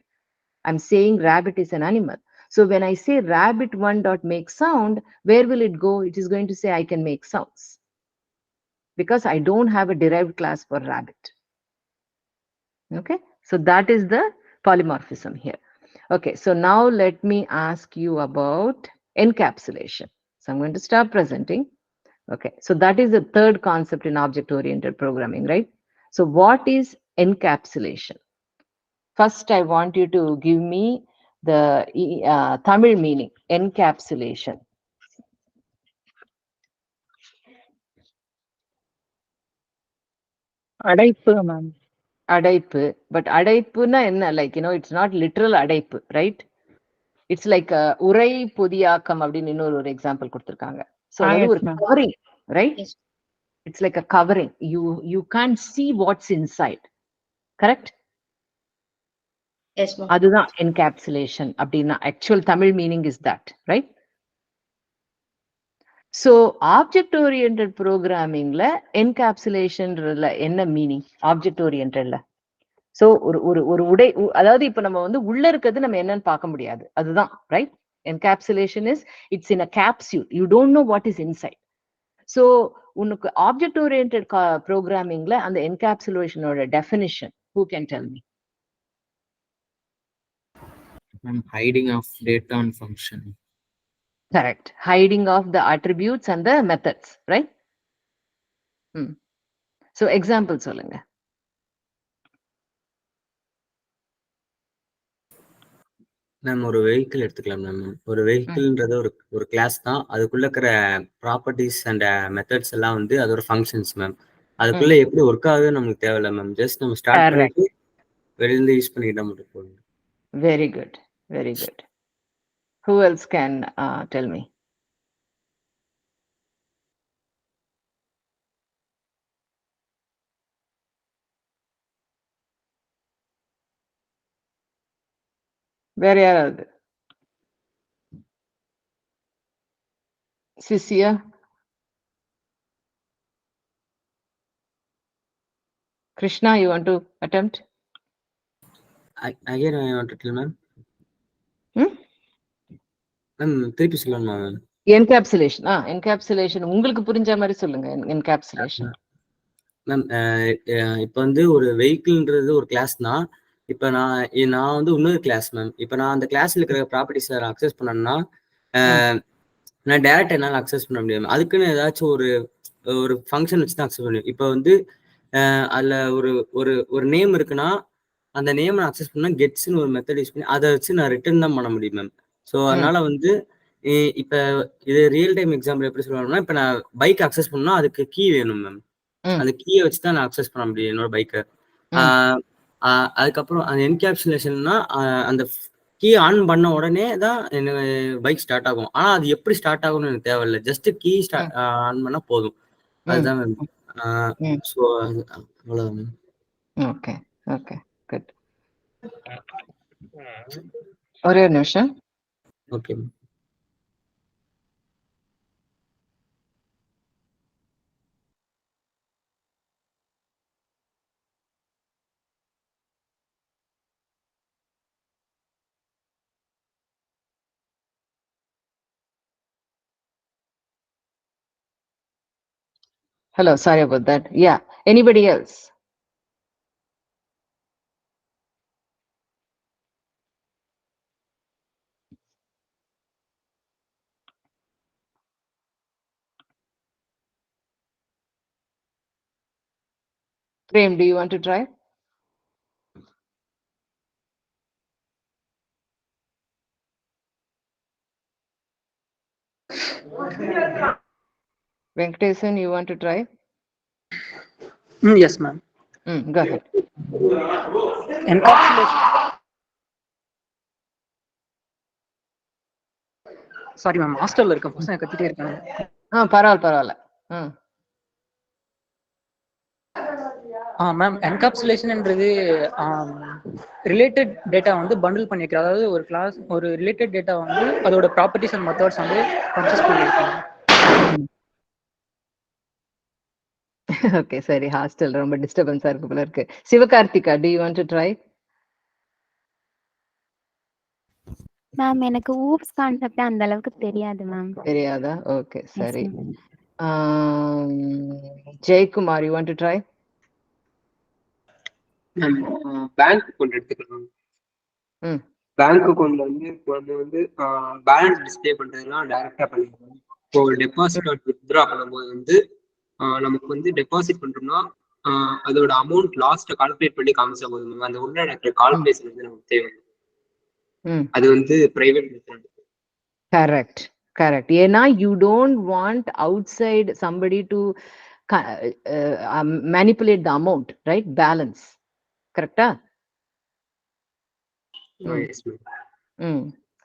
I'm saying rabbit is an animal. So when I say rabbit one dot make sound, where will it go? It is going to say I can make sounds, because I don't have a derived class for rabbit. Okay, so that is the polymorphism here. Okay, so now let me ask you about encapsulation. So I'm going to stop presenting. Okay, so that is the third concept in object-oriented programming, right? So what is encapsulation? First, I want you to give me the Tamil meaning, encapsulation. அடைப்பு, ma'am. அடைப்பு, but அடைப்புனா என்ன? Like, you know, it's not literal அடைப்பு, right? It's like உரை பொதியாக்கம் அப்படின்னு இன்னொரு ஒரு example கொடுத்திருக்காங்க. So அதாவது ஒரு covering, right? Yes. It's like a covering. You can't see what's inside, correct? Yes, ma'am. அதுதான் encapsulation அப்படின்னா actual Tamil meaning is that, right? So object oriented programmingல encapsulationல என்ன meaning? Object orientedல. So ஒரு உடை, அதாவது இப்ப நம்ம வந்து உள்ள இருக்கிறது நம்ம என்னன்னு பார்க்க முடியாது, அதுதான், right? Encapsulation is it's in a capsule. You don't know what is inside. So உனக்கு object oriented programmingல அந்த encapsulationோட definition, who can tell me? Hiding of data and function. Correct. Hiding of the attributes and the methods, right? So example சொல்லுங்க. Ma'am ஒரு vehicle எடுத்துக்கலாம் ma'am. ஒரு வெஹிக்கிள்ன்றது ஒரு class தான். அதுக்குள்ள இருக்கிற ப்ராப்பர்ட்டிஸ் அண்ட் மெத்தட்ஸ் எல்லாம் வந்து அதோட ஃபங்க்ஷன்ஸ் மேம். அதுக்குள்ள எப்படி ஒர்க் ஆகுது நமக்கு தேவையில்ல மேம். ஜஸ்ட் நம்ம ஸ்டார்ட் பண்ணிட்டு வெளியில யூஸ் பண்ணிக்கிட்டா மட்டும் போதும். Very good, very good. Who else can tell me? வேற யாராவது? Sisia? Krishna, you want to attempt? Again, I want to tell, ma'am. திருப்பி சொல்லணுமா மேம்? என்கேப்சுலேஷன். என்கேப்சுலேஷன் உங்களுக்கு புரிஞ்ச மாதிரி சொல்லுங்க. என்கேப்சுலேஷன் மேம், இப்போ வந்து ஒரு வெஹிக்கிள்ன்றது ஒரு கிளாஸ்னா, இப்போ நான் வந்து இன்னொரு கிளாஸ் மேம். இப்போ நான் அந்த கிளாஸ்ல இருக்கிற ப்ராப்பர்ட்டிஸை அக்சஸ் பண்ணணும்னா நான் டேரக்ட் என்னால் அக்சஸ் பண்ண முடியாது. அதுக்குன்னு ஏதாச்சும் ஒரு ஃபங்க்ஷன் வச்சு தான் அக்சஸ் பண்ணுவேன். இப்போ வந்து அதில் ஒரு நேம் இருக்குன்னா அந்த நேம் நான் அக்சஸ் பண்ணா கெட்ஸ்ன்னு ஒரு மெத்தட் யூஸ் பண்ணி அதை வச்சு நான் ரிட்டர்ன் தான் பண்ண முடியும் மேம். ஸோ அதனால வந்து இப்போ இது ரியல் டைம் எக்ஸாம்பிள் எப்படி சொல்லணும்னா, இப்போ நான் பைக் அக்சஸ் பண்ணா அதுக்கு கீ வேணும் மேம். அந்த கீயை வச்சு தான் நான் அக்சஸ் பண்ண முடியும் என்னோட பைக்கை. அதுக்கப்புறம் அந்த என்கேப்சுலேஷன்னா அந்த கீ ஆன் பண்ண உடனே தான் எனக்கு பைக் ஸ்டார்ட் ஆகும். ஆனால் அது எப்படி ஸ்டார்ட் ஆகும்னு எனக்கு தேவையில்லை. ஜஸ்ட் கீ ஆன் பண்ணா போதும். அதுதான் மேம். ஸோ அவ்வளோதான் மேம். Okay okay good. ஒரே ஒரு நிமிஷம். Okay. Hello, sorry about that. Yeah, anybody else? Prem, do you want to try? Venkatesan, you want to try? Yes, ma'am. Go ahead. Encapsulation. Sorry ma'am, ஹாஸ்டல்ல இருக்க பசங்க கத்திட்டே இருக்காங்க. பரவாயில்ல. மேம், என்கேப்சுலேஷன்ன்றது ரிலேட்டட் டேட்டா வந்து பண்டில் பண்ணி வைக்கிறது. அதாவது ஒரு கிளாஸ் ஒரு ரிலேட்டட் டேட்டா வந்து அதோட ப்ராப்பர்ட்டிஸ் அண்ட் மெத்தட்ஸ் வந்து கன்சிஸ்ட் பண்ணியிருக்காங்க. ஓகே, சரி. ஹாஸ்டல் ரொம்ப டிஸ்டர்பன்ஸா இருக்கு போல இருக்கு. சிவகார்த்திகா, do you want to try? Ma'am, எனக்கு ஊப்ஸ் கான்செப்ட் அந்த அளவுக்கு தெரியாது மேம். தெரியாதா? ஓகே, சரி. Jayakumar, you want to try? Bank account எடுத்துக்கலாம். பேங்க் அக்கௌண்ட்ல வந்து இப்போ வந்து பேலன்ஸ் டிஸ்பிளே பண்றதுலாம் டைரக்டா பண்ணிக்கலாம். இப்போ டெபாசிட் ஆர் வித்ட்ரா பண்ணும்போது வந்து நமக்கு வந்து டெபாசிட் பண்றோம்னா அதோட அமௌண்ட் லாஸ்ட் கால்குலேட் பண்ணி காமிச்சா போதும். அந்த உள்ள நடக்கிற கால்குலேஷன் வந்து நமக்கு தேவை. அது வந்து பிரைவேட் மெத்தட். கரெக்ட். ஏன்னா you don't want outside somebody to manipulate the amount, right? Balance. கரெக்டா?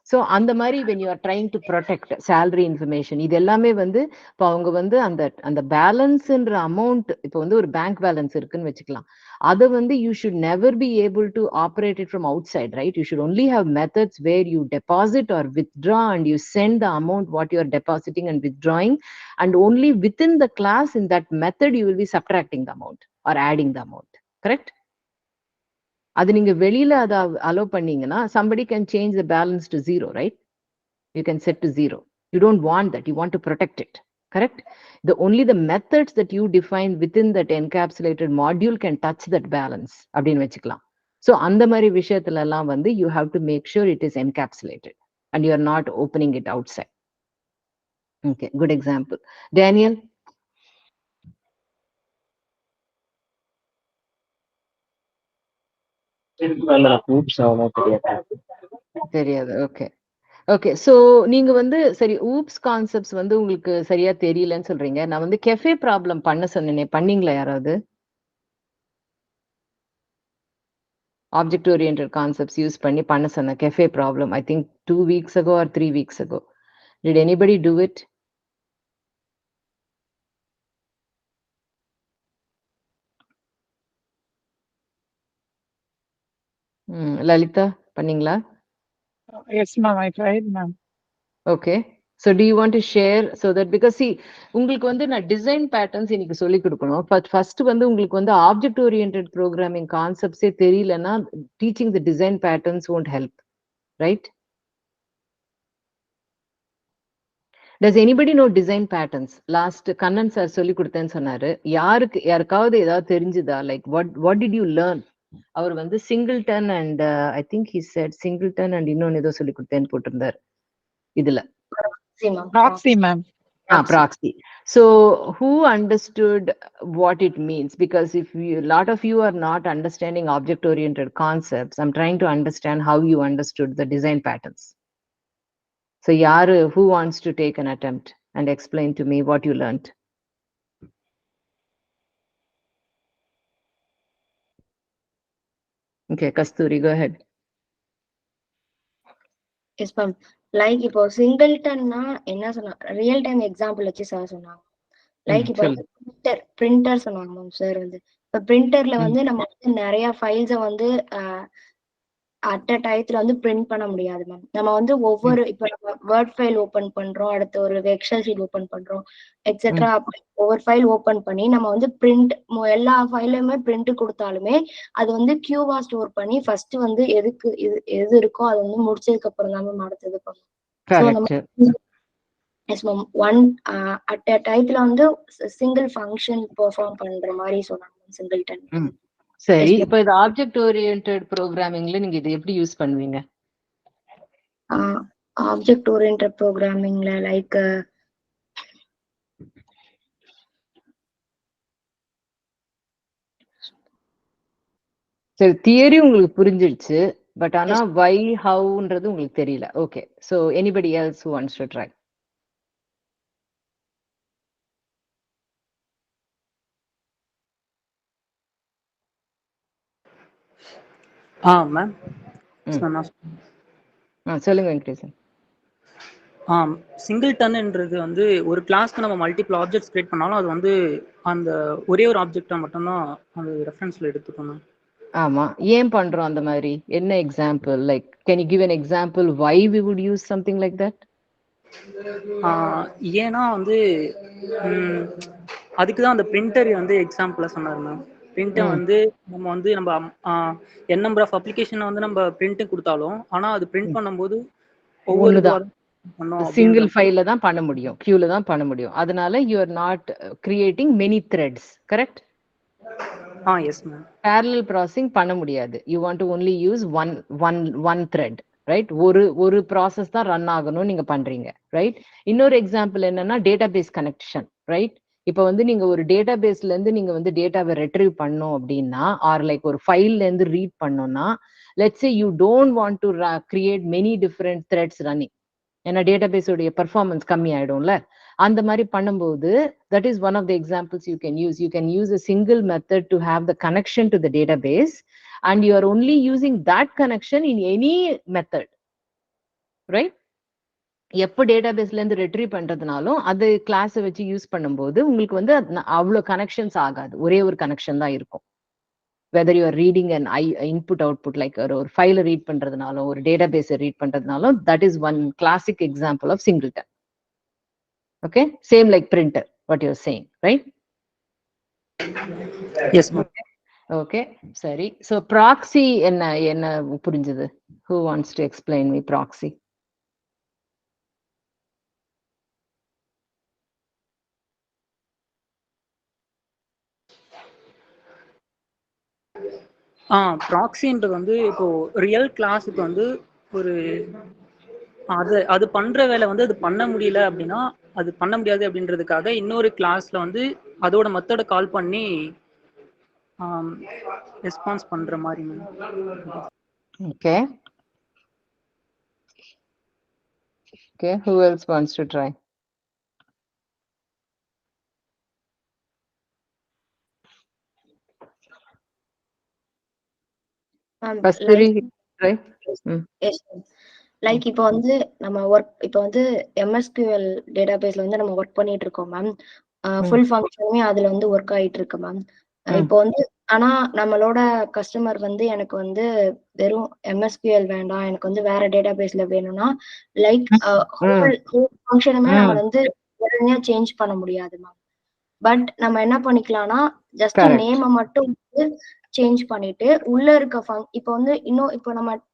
ஸோ அந்த மாதிரி when you are trying to protect salary information, இது எல்லாமே வந்து இப்போ அவங்க வந்து அந்த பேலன்ஸ்ன்ற அமௌண்ட், இப்போ வந்து ஒரு பேங்க் பேலன்ஸ் இருக்குன்னு வச்சுக்கலாம். அதை வந்து you should never be able to operate it from outside, right? You should only have methods where you deposit or withdraw and you send the amount what you are depositing and withdrawing, and only within the class in that method you will be subtracting the amount or adding the amount. Correct? அது நீங்க வெளியில அதை allow பண்ணீங்கன்னா somebody can change the balance to 0, right? You can set to 0. You don't want that. You want to protect it. Correct? Only the methods that you define within that encapsulated module can touch that balance. அப்படின்னு வச்சுக்கலாம். So அந்த மாதிரி விஷயத்துல எல்லாம் வந்து you have to make sure it is encapsulated and you are not opening it outside. Okay, good example. Daniel? தெரியாது. Okay. So நீங்க வந்து சரி, ஊப்ஸ் கான்செப்ட்ஸ் வந்து உங்களுக்கு சரியா தெரியலன்னு சொல்றீங்க. நான் வந்து கெஃபே ப்ராப்ளம் பண்ண சொன்னேனே, பண்ணீங்களா யாராவது? ஆப்ஜெக்ட் ஓரியன்டட் கான்செப்ட்ஸ் யூஸ் பண்ணி பண்ண சொன்ன cafe problem, I think 2 weeks ago or 3 weeks ago. Did anybody do it? Lalitha பண்ணீங்களா? Yes, ma'am. I tried, ma'am. Okay. So do you want to share so that, because see, உங்களுக்கு வந்து நான் design patterns இன்னைக்கு சொல்லி கொடுக்கணும். But first வந்து உங்களுக்கு வந்து ஆப்ஜெக்ட் ஓரியன்டட் ப்ரோக்ராமிங் கான்செப்ட்ஸே தெரியலன்னா teaching the design patterns won't help, right? Does anybody know design patterns? Last Kannan sir சொல்லி கொடுத்தேன்னு சொன்னாரு. யாருக்காவது ஏதாவது தெரிஞ்சுதா? Like what did you learn? அவர் வந்து singleton and I think he said singleton and இன்னொன்னு ஏதோ சொல்லி கொடுத்தேன்னு போட்டிருந்தாரு இதுல. Proxy, ma'am. Proxy. So who understood what it means? Because if a lot of you are not understanding object oriented concepts, I'm trying to understand how you understood the design patterns. So yaru, who wants to take an attempt and explain to me what you learned? Okay, Kasturi, go ahead. Yes ma'am. Like இப்போ சிங்கிள்டன்னா என்ன சொன்னா, real time example வச்சு sir சொன்னாங்க. Like இப்போ printer சொன்னாங்க ma'am sir. வந்து இப்போ பிரிண்டர்ல வந்து நம்ம வந்து நிறைய ஃபைல்ஸை வந்து அட் அ டயத்துல வந்து பிரிண்ட் பண்ண முடியாது மேம். நம்ம வந்து ஒவ்வொரு இப்போ நம்ம வேர்ட் ஃபைல் ஓப்பன் பண்றோம், அடுத்து ஒரு எக்ஸல் ஷீட் ஓப்பன் பண்றோம், எக்ஸெட்ரா. ஒவ்வொரு ஃபைல் ஓப்பன் பண்ணி நம்ம வந்து பிரிண்ட் எல்லா ஃபைலுமே பிரிண்ட் கொடுத்தாலுமே அது வந்து கியூவா ஸ்டோர் பண்ணி ஃபர்ஸ்ட் வந்து எதுக்கு எது இருக்கோ அதை வந்து முடிச்சதுக்கு அப்புறம் தான் மேம் அடுத்தது பண்ணும். Yes ma'am. One at a டயத்துல வந்து சிங்கிள் ஃபங்க்ஷன் பெர்ஃபார்ம் பண்ற மாதிரி சொன்னாங்க சிங்கிள்டன். சரி, இப்போ இது ஆப்ஜெக்ட் ஓரியன்டட் ப்ரோக்ராமிங்ல நீங்க இதை எப்படி யூஸ் பண்ணுவீங்க? ஆப்ஜெக்ட் ஓரியன்டட் ப்ரோக்ராமிங்ல லைக் சரி, தியரி உங்களுக்கு புரிஞ்சிடுச்சு, பட் ஆனா வை ஹவுன்றது உங்களுக்கு தெரியல. Okay, so anybody else who wants to try? Ma'am சொல்லுங்க வெங்கடேசன். சிங்கிள்டன்ன்றது வந்து ஒரு கிளாஸ்க்கு நம்ம மல்டிபிள் ஆப்ஜெக்ட்ஸ் கிரியேட் பண்ணாலும் அது வந்து அந்த ஒரே ஒரு ஆப்ஜெக்டா மட்டும்தான் அந்த ரெஃபரன்ஸ்ல எடுத்துக்கணும். ஆமா, ஏன் பண்றோம் அந்த மாதிரி? என்ன example? Like can you give an example why we would use something like that? ஏன்னா வந்து அதுக்கு தான் அந்த பிரிண்டர் வந்து எக்ஸாம்பிளா சொன்னாரு மேம். பிரிண்டர் வந்து நம்ம என் நம்பர் ஆஃப் அப்ளிகேஷன் வந்து நம்ம பிரிண்ட் கொடுத்தாலும் ஆனா அது பிரிண்ட் பண்ணும்போது ஒவ்வொரு சிங்கிள் ஃபைல்ல தான் பண்ண முடியும், கியூல தான் பண்ண முடியும். அதனால you are not creating many threads, correct? Yes ma'am. parallel processing பண்ண முடியாது. You want to only use one thread, right? ஒரு process தான் ரன் ஆகணும் நீங்க பண்றீங்க, right? இன்னொரு எக்ஸாம்பிள் என்னன்னா டேட்டாபேஸ் கனெக்ஷன், ரைட்? இப்போ வந்து நீங்க ஒரு டேட்டாபேஸ்ல இருந்து நீங்க வந்து டேட்டாவை ரெட்ரீவ் பண்ணோம் அப்படின்னா, ஆர் லைக் ஒரு ஃபைல்ல இருந்து ரீட் பண்ணோம்னா, let's say you don't want to create many different threads running. ஏன்னா டேட்டாபேஸ் உடைய பெர்ஃபார்மன்ஸ் கம்மி ஆயிடும்ல. அந்த மாதிரி பண்ணும்போது that is one of the examples you can use. You can use a single method to have the connection to the database and you are only using that connection in any method, right? எப்போ டேட்டாபேஸ்ல இருந்து retrieve பண்றதுனாலும் அது கிளாஸை வச்சு use பண்ணும்போது உங்களுக்கு வந்து அவ்வளோ connections ஆகாது, ஒரே ஒரு கனெக்ஷன் தான் இருக்கும். whether you are reading an input output like ஒரு ஃபைல ரீட் பண்றதுனாலும் ஒரு டேட்டாபேஸை read பண்றதுனாலும் that is one classic example of singleton. Okay, same like printer what you're saying, right? Yes ma'am. Okay, சரி. So proxy என்ன புரிஞ்சது? Who wants to explain me proxy? ப்ராக்ஸின்றது வந்து இப்போ real கிளாஸுக்கு வந்து ஒரு அது பண்ற வேலை வந்து அது பண்ண முடியல அப்படின்னா அது பண்ண முடியாது அப்படின்றதுக்காக இன்னொரு கிளாஸ்ல வந்து அதோட மெத்தடை கால் பண்ணி ரெஸ்பான்ஸ் பண்ற மாதிரி. Okay. Okay, who else wants to try? Like இப்போ வந்து நம்ம இப்போ வந்து MSQL டேட்டாபேஸ்ல வந்து நம்ம ஒர்க் பண்ணிட்டு இருக்கோம் மேம். ஃபுல் ஃபங்க்ஷனுமே அதுல வந்து ஒர்க் ஆயிட்டு இருக்கு மேம். இப்போ வந்து ஆனா நம்மளோட கஸ்டமர் வந்து எனக்கு வந்து வெறும் MSQL வேண்டாம், எனக்கு வந்து வேற டேட்டாபேஸ்ல வேணும்னா லைக் ஹோல் ஃபங்க்ஷனுமே நம்ம வந்து உடனே சேஞ்ச் பண்ண முடியாது மேம். பட் நம்ம என்ன பண்ணிக்கலாம்னா ஜஸ்ட் நேமை மட்டும் வந்து சேஞ்ச் பண்ணிட்டு உள்ள இருக்க இப்போ வந்து இன்னும் இப்போ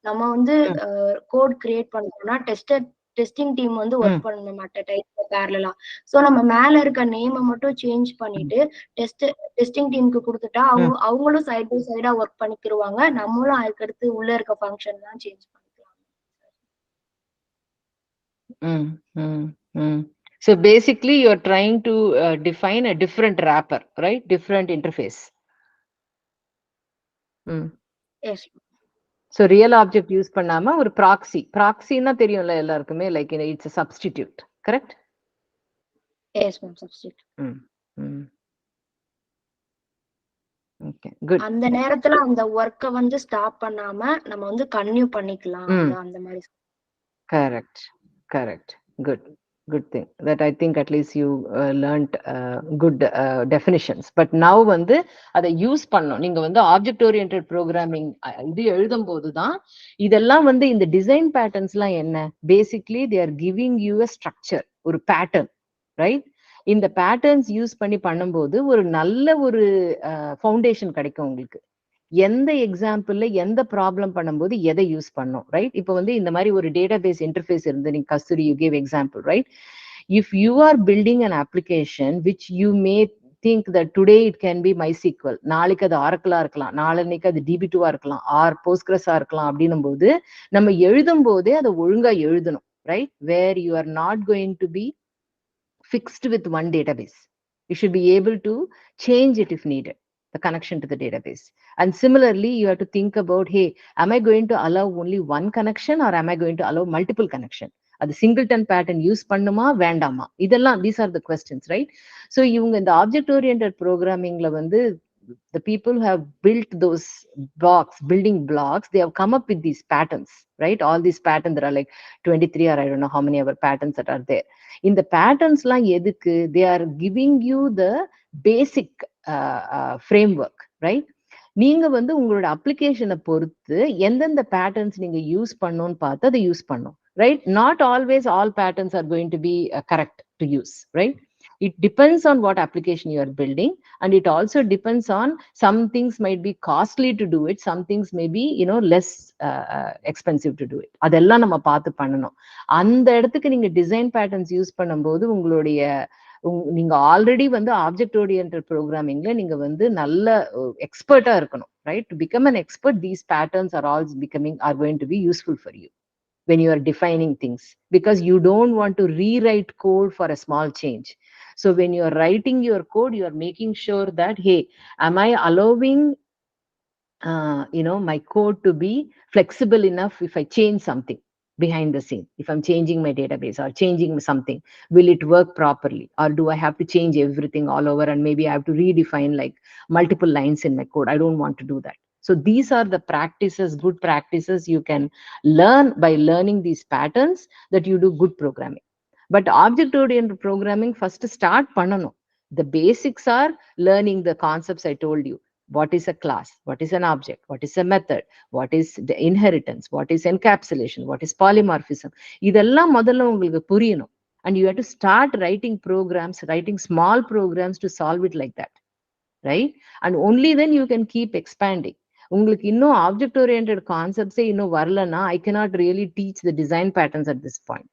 நம்ம வந்து கோட் கிரியேட் பண்ணோம்னா டெஸ்டிங் டீம் வந்து ஒர்க் பண்ணணும் மற்ற டைப்ல பேரலா. சோ நம்ம மேல இருக்க நேமை மட்டும் சேஞ்ச் பண்ணிட்டு டெஸ்டிங் டீமுக்கு கொடுத்துட்டா அவங்களும் சைட் பை சைடா ஒர்க் பண்ணிக்கிருவாங்க. நம்மளும் அதுக்கடுத்து உள்ள இருக்க ஃபங்க்ஷன் தான் சேஞ்ச் பண்ணிக்கலாம். So basically you are trying to define a different wrapper, right? Different interface. Yes. So real object use பண்ணாம ஒரு proxy-னா தெரியும்ல எல்லாருக்குமே, like it's a substitute, correct? Yes ma'am, substitute. Okay, good. அந்த நேரத்துல அந்த வர்க்க வந்து ஸ்டாப் பண்ணாம நம்ம வந்து கன்டினியூ பண்ணிக்கலாம் அந்த மாதிரி. Correct. Good thing. That I think at least you learned good definitions. But now வந்து அதை யூஸ் பண்ணோம். நீங்க வந்து ஆப்ஜெக்ட் ஓரியன்டட் ப்ரோக்ராமிங் இது எழுதும் போதுதான் இதெல்லாம் வந்து இந்த டிசைன் பேட்டர்ன்ஸ்லாம் என்ன, basically they are giving you a structure, ஒரு பேட்டர்ன், ரைட்? இந்த பேட்டர்ன்ஸ் யூஸ் பண்ணி பண்ணும்போது ஒரு நல்ல ஒரு ஃபவுண்டேஷன் கிடைக்கும் உங்களுக்கு. எந்த எக்ஸாம்பிள்ல எந்த ப்ராப்ளம் பண்ணும்போது எதை யூஸ் பண்ணோம், ரைட்? இப்போ வந்து இந்த மாதிரி ஒரு டேட்டாபேஸ் இன்டர்ஃபேஸ் இருந்து நீங்க Kasturi you gave example, right? If you are building an application which you may think that today it can be MySQL, நாளைக்கு அது ஆரக்கிளா இருக்கலாம், நாளைக்கு அது DB2 இருக்கலாம், ஆர் போஸ்ட்கிரஸா இருக்கலாம். அப்படின்னும் போது நம்ம எழுதும் போதே அதை ஒழுங்கா எழுதணும், right? Where you are not going to be fixed with one database. You should be able to change it if needed, the connection to the database. And similarly, you have to think about, hey, am I going to allow only one connection or am I going to allow multiple connection? அது singleton pattern use பண்ணுமா வேண்டாமா, இதெல்லாம் these are the questions, right? So இவங்க இந்த object oriented programmingல வந்து the people who have built those building blocks, they have come up with these patterns, right? All these patterns, there are like 23 or I don't know how many other patterns that are there. இந்த பேட்டர்ன்ஸ்லாம் எதுக்கு? they are giving you the basic framework, right? நீங்க வந்து உங்களோட அப்ளிகேஷனை பொறுத்து எந்தெந்த patterns நீங்க use பண்ணணும்னு பார்த்து அதை யூஸ் பண்ணும், right? Not always all patterns are going to be correct to use, right? It depends on what application you are building, and it also depends on some things might be costly to do it, some things may be less expensive to do it. அதெல்லாம் நம்ம பார்த்து பண்ணணும். அந்த இடத்துக்கு நீங்க design patterns use பண்ணும்போது உங்களுடைய நீங்க ஆல்ரெடி வந்து ஆப்ஜெக்ட் ஓரியன்டட் ப்ரோக்ராமிங்ல நீங்க வந்து நல்ல எக்ஸ்பர்ட்டா இருக்கணும், right? To become an expert, these patterns are all going to be useful for you when you are defining things, because you don't want to rewrite code for a small change. So when you are writing your code, you are making sure that, hey, am I allowing my code to be flexible enough if I change something behind the scene? If I'm changing my database or changing something, will it work properly, or do I have to change everything all over and maybe I have to redefine like multiple lines in my code? I don't want to do that. So these are the practices, good practices you can learn by learning these patterns, that you do good programming. But object oriented programming first start பண்ணனும். The basics are learning the concepts I told you. What is a class? What is an object? What is a method? What is the inheritance? What is encapsulation? What is polymorphism? இதெல்லாம் முதல்ல உங்களுக்கு புரியணும். And you have to start writing programs, writing small programs to solve it like that, right? And only then you can keep expanding. உங்களுக்கு இன்னும் object oriented கான்செப்ட்ஸே இன்னும் வரலன்னா I cannot really teach the design patterns at this point,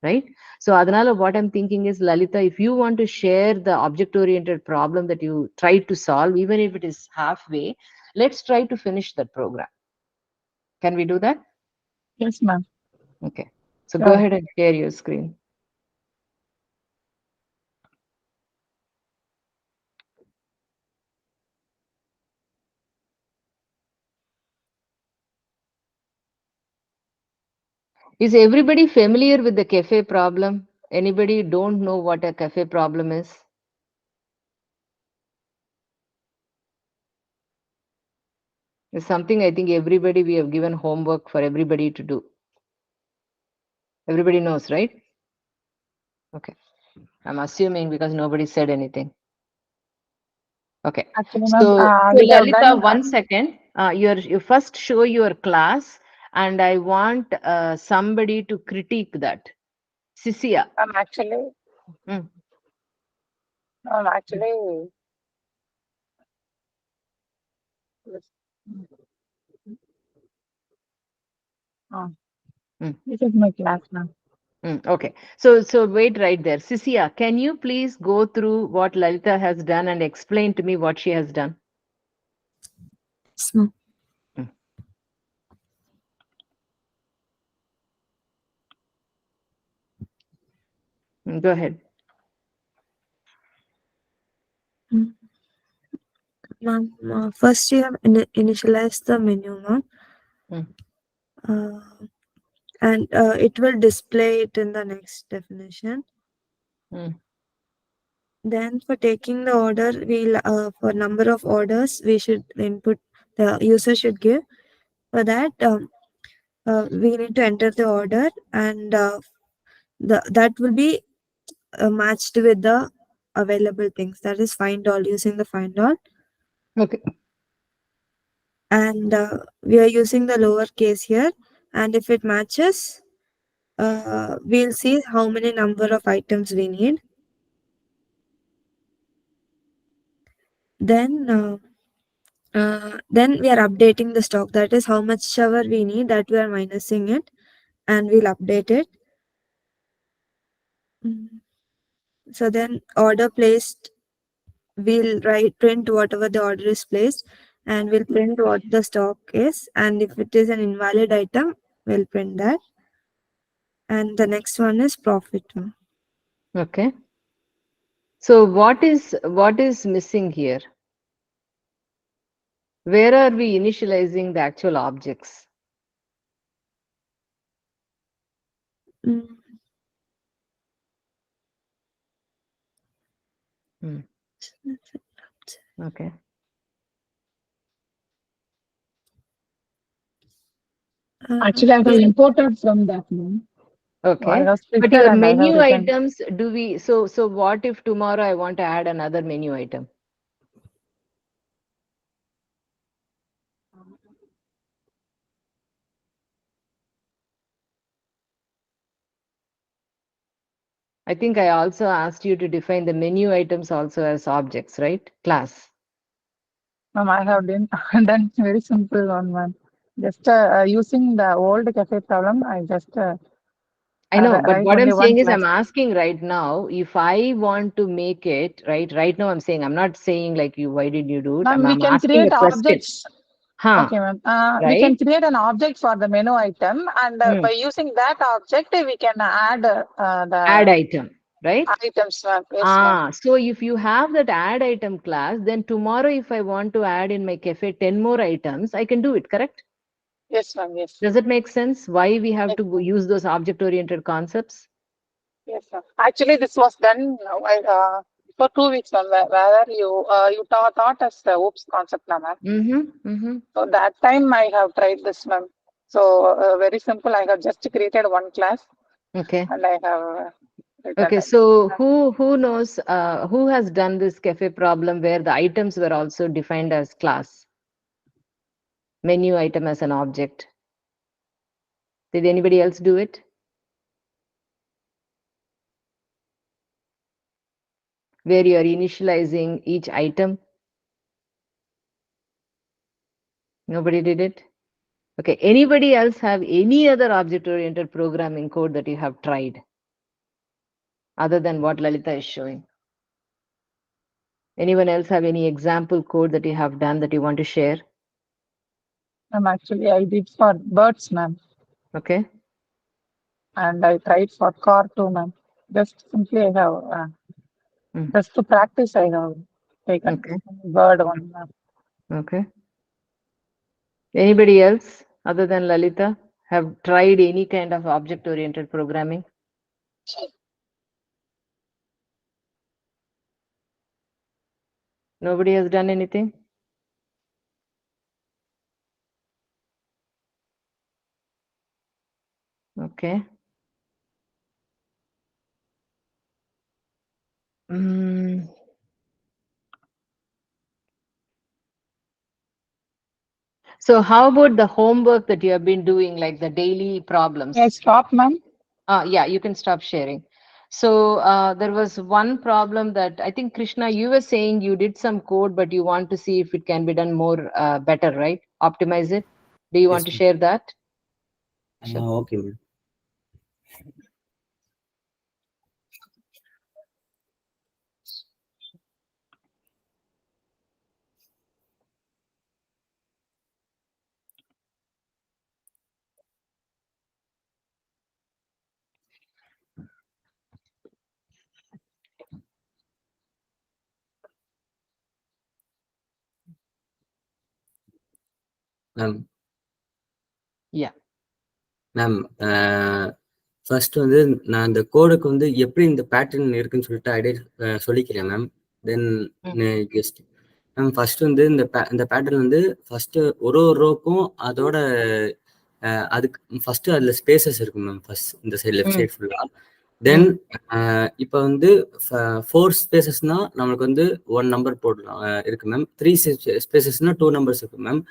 right? So adhanala what I'm thinking is, Lalita, if you want to share the object oriented problem that you tried to solve, even if it is halfway, let's try to finish that program. Can we do that? Yes, ma'am. Okay, so go ahead and share your screen. Is everybody familiar with the cafe problem? Anybody don't know what a cafe problem is? It's something I think everybody, we have given homework for everybody to do. Everybody knows, right? Okay. I'm assuming because nobody said anything. Okay. Actually, So, ma'am, so we have Lalita, done. 1 second. You first show your class, and I want somebody to critique that. Cecilia. Actually, actually, yes. This is my class, ma'am. Okay. So wait right there. Cecilia, can you please go through what Lalita has done and explain to me what she has done? Yes, ma'am. Go ahead. Ma'am, first you have initialized the menu, ma'am. And it will display it in the next definition. Then for taking the order, we'll for number of orders we should input, the user should give. For that, we need to enter the order, and that will be matched with the available things. That is find all, using the find all. Okay. And we are using the lower case here, and if it matches, we'll see how many number of items we need. Then we are updating the stock. That is how much ever we need, that we are minusing it, and we'll update it. So then order placed, we'll print whatever the order is placed, and we'll print what the stock is, and if it is an invalid item, we'll print that. And the next one is profit. Okay. So what is missing here? Where are we initializing the actual objects? Okay. Actually, I have imported from that, ma'am. Okay. But your menu items, so what if tomorrow I want to add another menu item? I think I also asked you to define the menu items also as objects, right? Class. Ma'am, I have done very simple one, ma'am. Just using the old cafe problem, I just I know, but what I'm saying is class. I'm asking right now, if I want to make it, right now I'm saying, I'm not saying like you, why did you do it? Ma'am, we I'm can asking a create question. objects. Okay, ma'am. We Right? can create an object for the menu item, and by using that object, we can add the add item, right? items, ma'am. Yes, ma'am. So if you have that add item class, then tomorrow if I want to add in my cafe 10 more items, I can do it, correct? Yes, ma'am. Yes. Does it make sense why we have to use those object-oriented concepts? Yes, sir. Actually, this was done for 2 weeks, ma'am, where you taught us the OOPS concept, ma'am. So that time I have tried this, ma'am. So very simple. I have just created one class. Okay. And I have. Okay, so who knows who has done this cafe problem where the items were also defined as class? Menu item as an object. Did anybody else do it? Where you are initializing each item? Nobody did it? Okay, anybody else have any other object-oriented programming code that you have tried other than what Lalita is showing? Anyone else have any example code that you have done that you want to share? Actually, I did for birds, ma'am. Okay. And I tried for car too, ma'am. Just simply I have, just to practice, I have taken bird one, ma'am. Okay. Anybody else other than Lalita have tried any kind of object-oriented programming? Nobody has done anything? Okay. So how about the homework that you have been doing, like the daily problems? Yes, stop, ma'am. Yeah, you can stop sharing. So there was one problem that I think, Krishna, you were saying you did some code, but you want to see if it can be done more better, right? Optimize it. Do you want to share that? Sure. Okay, ma'am. Ma'am Yeah. Ma'am first வந்து நான் இந்த கோடுக்கு வந்து எப்படி இந்த pattern இருக்குன்னு சொல்லிட்டு சொல்லிக்கிறேன் ma'am. தென் guest ma'am first வந்து இந்த பேட்டர்ன் வந்து ஃபர்ஸ்ட் ஒரு ரோக்கும் அதோட அதுக்கு ஃபர்ஸ்ட் அதுல ஸ்பேசஸ் இருக்கு மேம். ஃபர்ஸ்ட் இந்த சைடு லெஃப்ட் சைடு ஃபுல்லா. தென் இப்போ வந்து 4 ஸ்பேசஸ்னா நம்மளுக்கு வந்து 1 நம்பர் போடலாம் இருக்கு மேம். 3 ஸ்பேசஸ்னா 2 நம்பர்ஸ் இருக்கு மேம்.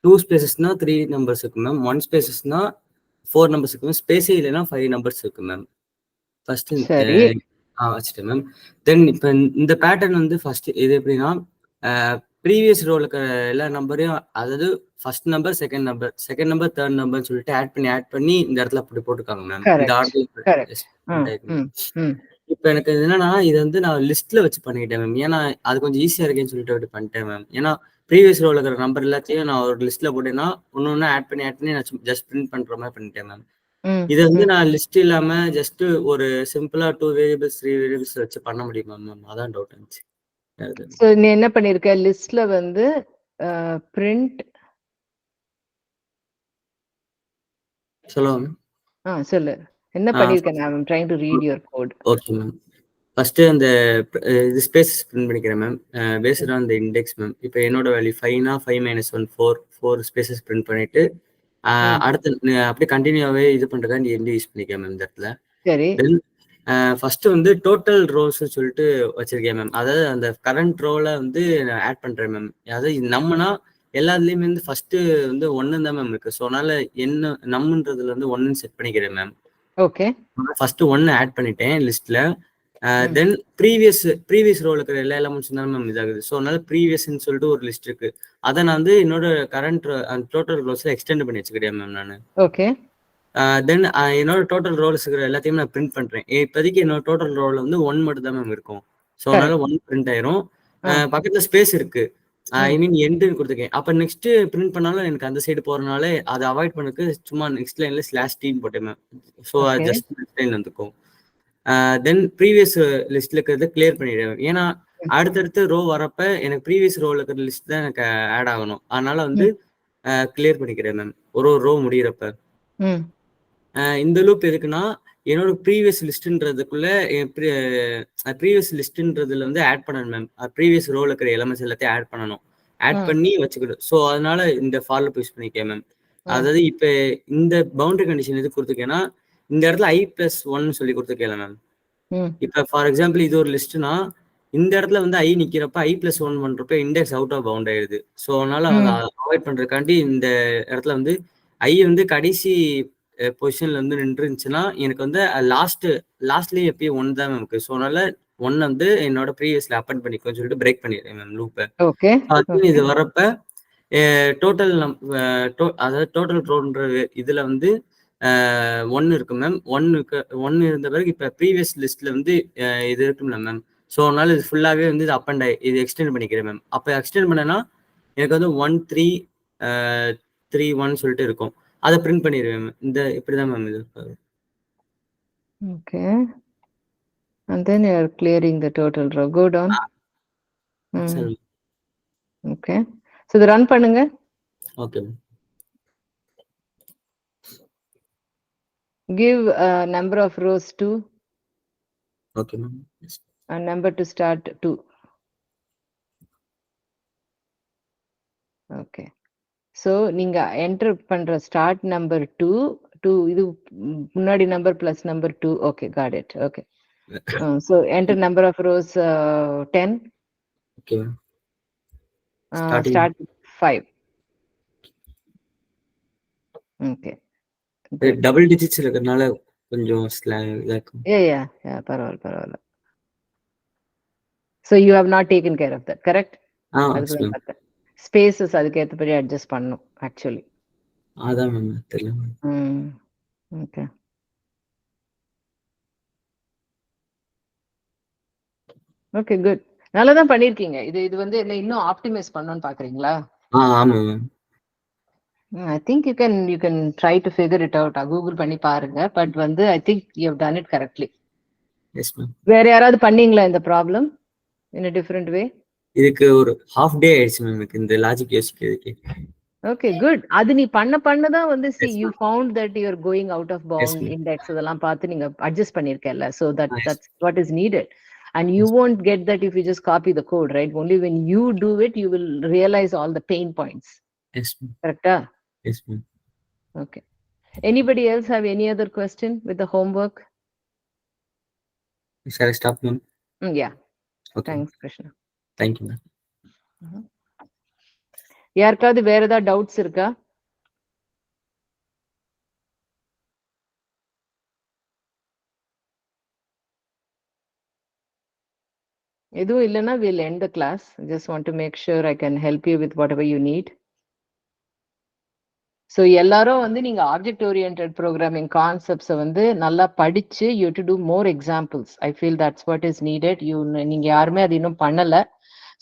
2 ஸ்பேசஸ்னா 3 நம்பர்ஸ் இருக்கு மேம். 1 ஸ்பேசஸ்னா 4 நம்பர்ஸ் இருக்கு மேம். ஸ்பேஸே இல்லைன்னா 5 நம்பர்ஸ் இருக்கு மேம். ஃபர்ஸ்ட் வச்சுட்டேன் மேம். தென் இப்போ இந்த பேட்டர்ன் வந்து ஃபர்ஸ்ட் இது எப்படின்னா ப்ரீவியஸ் ரோல இருக்கிற எல்லா நம்பரையும், அதாவது first number second number third நம்பர்னு சொல்லிட்டு ஆட் பண்ணி இந்த இடத்துல அப்படி போட்டுருக்காங்க மேம். இந்த ஆர்டர். இப்போ எனக்கு என்னன்னா இது வந்து நான் லிஸ்ட்ல வச்சு பண்ணிக்கிட்டேன் மேம். ஏன்னா அது கொஞ்சம் ஈஸியா இருக்கேன்னு சொல்லிட்டு அப்படி பண்ணிட்டேன் மேம். ஏன்னா ப்ரீவியஸ் ரோல இருக்கிற நம்பர் எல்லாத்தையும் நான் ஒரு லிஸ்ட்ல போட்டேன்னா ஒன்னு ஆட் பண்ணி நான் ஜஸ்ட் பிரிண்ட் பண்ற மாதிரி பண்ணிட்டேன் மேம். இது வந்து நான் லிஸ்ட் இல்லாம ஜஸ்ட் ஒரு சிம்பிளா 2 வேரியபிள்ஸ் 3 வேரியபிள்ஸ் வச்சு பண்ண முடியுமா மேம்? அதான் டவுட் இருந்துச்சு. சோ நீ என்ன பண்ணிருக்க, லிஸ்ட்ல வந்து பிரிண்ட் சொல்லுங்க. சொல்லு என்ன பண்ணிருக்க. நான் trying to read your code. Okay ma'am. First அந்த இது ஸ்பேஸ் பிரிண்ட் பண்ணிக்கிறேன் ma'am. Based on the index ma'am. இப்போ என்னோட வேல்யூ 5னா 5 - 1 4 ஸ்பேசஸ் பிரிண்ட் பண்ணிட்டு அடுத்து அப்படியே கண்டினியூவாவே இது பண்றதுக்காக நீ யூஸ் பண்ணிக்கிறேன் மேம் இந்த இடத்துல. சரி. தென் ஃபர்ஸ்ட் வந்து டோட்டல் ரோஸ் சொல்லிட்டு வச்சிருக்கேன் மேம். அதாவது அந்த கரண்ட் ரோல வந்து ஆட் பண்றேன் மேம். அதாவது நம்மனா எல்லாத்துலயுமே வந்து ஃபர்ஸ்ட் வந்து 1 தான் மேம் இருக்கு. ஸோ அதனால என்ன நம்மன்றதுல வந்து 1 செட் பண்ணிக்கிறேன் மேம். ஓகே. ஃபர்ஸ்ட் 1 ஆட் பண்ணிட்டேன் லிஸ்ட்ல. தென் ப்ரீவியஸ் ரோல இருக்கிற எல்லா எலமெண்ட்ஸ் தான் மேம் இதாகுது. ஸோ அதனால ப்ரீவியஸ்ன்னு சொல்லிட்டு ஒரு லிஸ்ட் இருக்கு. அதை நான் வந்து என்னோட கரண்ட் டோட்டல் ரோஸ்ல எக்ஸ்டெண்ட் பண்ணி வச்சுக்கிறேன் மேம் நான். ஓகே. தென் என்னோட டோட்டல் ரோல்ஸ் இருக்கிற எல்லாத்தையும் நான் பிரிண்ட் பண்றேன். இப்போதைக்கு என்னோட டோட்டல் ரோல வந்து 1 மட்டும் தான் மேம் இருக்கும். ஸோ அதனால 1 பிரிண்ட் ஆயிரும். பக்கத்துல ஸ்பேஸ் இருக்கு. ஐ மீன் எண்டுன்னு கொடுத்துருக்கேன். அப்ப நெக்ஸ்ட் பிரிண்ட் பண்ணாலும் எனக்கு அந்த சைடு போறதுனால அதை அவாய்ட் பண்ணக்கு சும்மா நெக்ஸ்ட் லைன்ல /t போட்டேன் மேம். ஸோ ஜஸ்ட் நெக்ஸ்ட் லைன் வந்துக்கும். தென் ப்ரீவியஸ் லிஸ்ட்ல இருக்கிறத கிளியர் பண்ணிடுவேன். ஏன்னா அடுத்தடுத்து ரோ வரப்ப எனக்கு ப்ரீவியஸ் ரோல இருக்கிற லிஸ்ட் தான் எனக்கு ஆட் ஆகணும். அதனால வந்து கிளியர் பண்ணிக்கிறேன் மேம் ஒரு ரோ முடியிறப்ப. இந்த லூப் எதுக்குன்னா என்னோட ப்ரீவியஸ் லிஸ்ட்ன்றதுக்குள்ள ப்ரீவியஸ் லிஸ்ட்ன்றதுல வந்து ஆட் பண்ணணும் மேம். ப்ரீவியஸ் ரோல இருக்கிற எலமெண்ட்ஸ் எல்லாத்தையும் ஆட் பண்ணணும். ஆட் பண்ணி வச்சுக்கணும். ஸோ அதனால இந்த ஃபார் லூப் யூஸ் பண்ணிக்கேன் மேம். அதாவது இப்ப இந்த பவுண்டரி கண்டிஷன் எது கொடுத்துருக்கேன்னா இந்த இடத்துல i+1 சொல்லி கொடுத்துருக்கேன் மேம். இப்ப ஃபார் எக்ஸாம்பிள் இது ஒரு லிஸ்ட்னா இந்த இடத்துல வந்து i நிக்கிறப்ப i+1 பண்றப்ப இண்டெக்ஸ் அவுட் ஆஃப் பவுண்ட் ஆயிடுது. ஸோ அதனால அதை அவாய்ட் பண்றதுக்காண்டி இந்த இடத்துல வந்து i வந்து கடைசி பொசிஷன்ல வந்து நின்றுச்சுன்னா எனக்கு வந்து லாஸ்ட்லயே எப்பயும் 1 தான் மேம் இருக்கு. ஸோ அதனால 1 வந்து என்னோட ப்ரீவியஸ்ல அப்பன் பண்ணிக்கோன்னு சொல்லிட்டு பிரேக் பண்ணிடுறேன் மேம் லூப்பை. இது வரப்ப டோட்டல் அதாவது டோட்டல் ரோன்ற இதுல வந்து 1 இருக்கு மேம். 1 இருந்த பிறகு இப்ப ப்ரீவியஸ் லிஸ்ட்ல வந்து இது இருக்கும்ல மேம். ஸோ அதனால இது ஃபுல்லாவே வந்து இது அப் அண்ட் இது எக்ஸ்டெண்ட் பண்ணிக்கிறேன் மேம். அப்ப எக்ஸ்டெண்ட் பண்ணனா எனக்கு வந்து 1 3 3 1 சொல்லிட்டு இருக்கும். அதை பிரிண்ட் பண்ணிடுவேன் மேம். இந்த இப்படிதான் மேம் இது. Okay. And then you are clearing the total row. Go down. Okay. So the run பண்ணுங்க. Okay. Give a number of rows 2. Okay ma'am. Yes. And number to start 2. Okay. So நீங்க enter பண்ற start number 2 இது முன்னாடி number plus number 2. Okay, got it. Okay. So enter number of rows 10. Okay. Start 5. Okay. Double digits இருக்கிறதுனால கொஞ்சம் இதா இருக்கும். Yeah, பரவாயில்ல. So you have not taken care of that, correct? அதுக்கு பார்த்தேன். ஸ்பேசஸ் அதுக்கு ஏற்றபடி அட்ஜஸ்ட் பண்ணும் ஆக்சுவலி. அதான் மேம் தெரியல. ஓகே. Okay, good. நல்லா தான் பண்ணிருக்கீங்க. இது வந்து என்ன இன்னும் ஆப்டிமைஸ் பண்ணணும்னு பாக்குறீங்களா? ஆமா ma'am. I think you can try to figure it out. Google பண்ணி பாருங்க. பட் வந்து I think you have done it correctly. Yes ma'am. வேற யாராவது பண்ணீங்களா இந்த problem in a different way? இதுக்கு ஒரு half day ஆயிடுச்சு மேம் இந்த லாஜிக் யோசிக்கிறதுக்கு. Okay, good. அது நீ பண்ணதான் வந்து see you found that you are going out of bound index அதெல்லாம் பார்த்து நீங்க adjust பண்ணிருக்கல. So that's what is needed. And you won't get that if you just copy the code, right? Only when you do it, you will realize all the pain points. Yes, ma'am. Correct? Yes, ma'am. Okay. Anybody else have any other question with the homework? Shall I stop, ma'am? Yeah. Okay. Thanks, Krishna. Thank you, ma'am. யாருக்காவது வேற ஏதாவது doubts இருக்கா? எதுவும் இல்லைன்னா we'll end the class. Just want to make sure I can help you with whatever you need. So எல்லாரும் வந்து நீங்க object oriented programming கான்செப்ட்ஸை வந்து நல்லா படிச்சு you to do more examples. I feel that's what is needed. நீங்க யாருமே அது இன்னும் பண்ணல.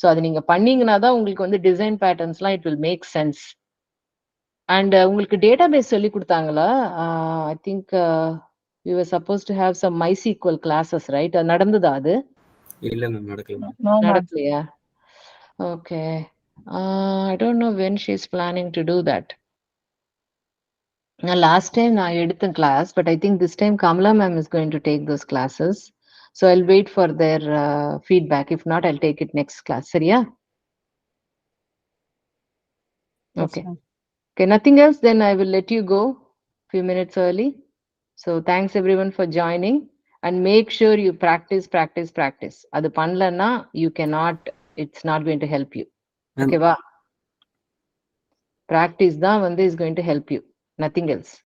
ஸோ அது நீங்க பண்ணீங்கன்னா தான் உங்களுக்கு வந்து டிசைன் பேட்டர்ன்ஸ்லாம் it will make sense. And உங்களுக்கு டேட்டாபேஸ் சொல்லி கொடுத்தாங்களா? I think we were supposed to have some MySQL classes, right? நடந்ததா அது? இல்ல மேம் நடக்கல. நடக்கலையா? Okay. I don't know when she is planning to do that. Last time நான் எடுத்த class, but I think this time Kamala ma'am is going to take those classes. So I'll wait for their feedback. If not, I'll take it next class. சரியா? Okay. Okay, nothing else, then I will let you go few minutes early. So thanks everyone for joining and make sure you practice. அது பண்ணலன்னா you cannot, it's not going to help you. Okay, va? Practice தான் வந்து is going to help you. Nothing else.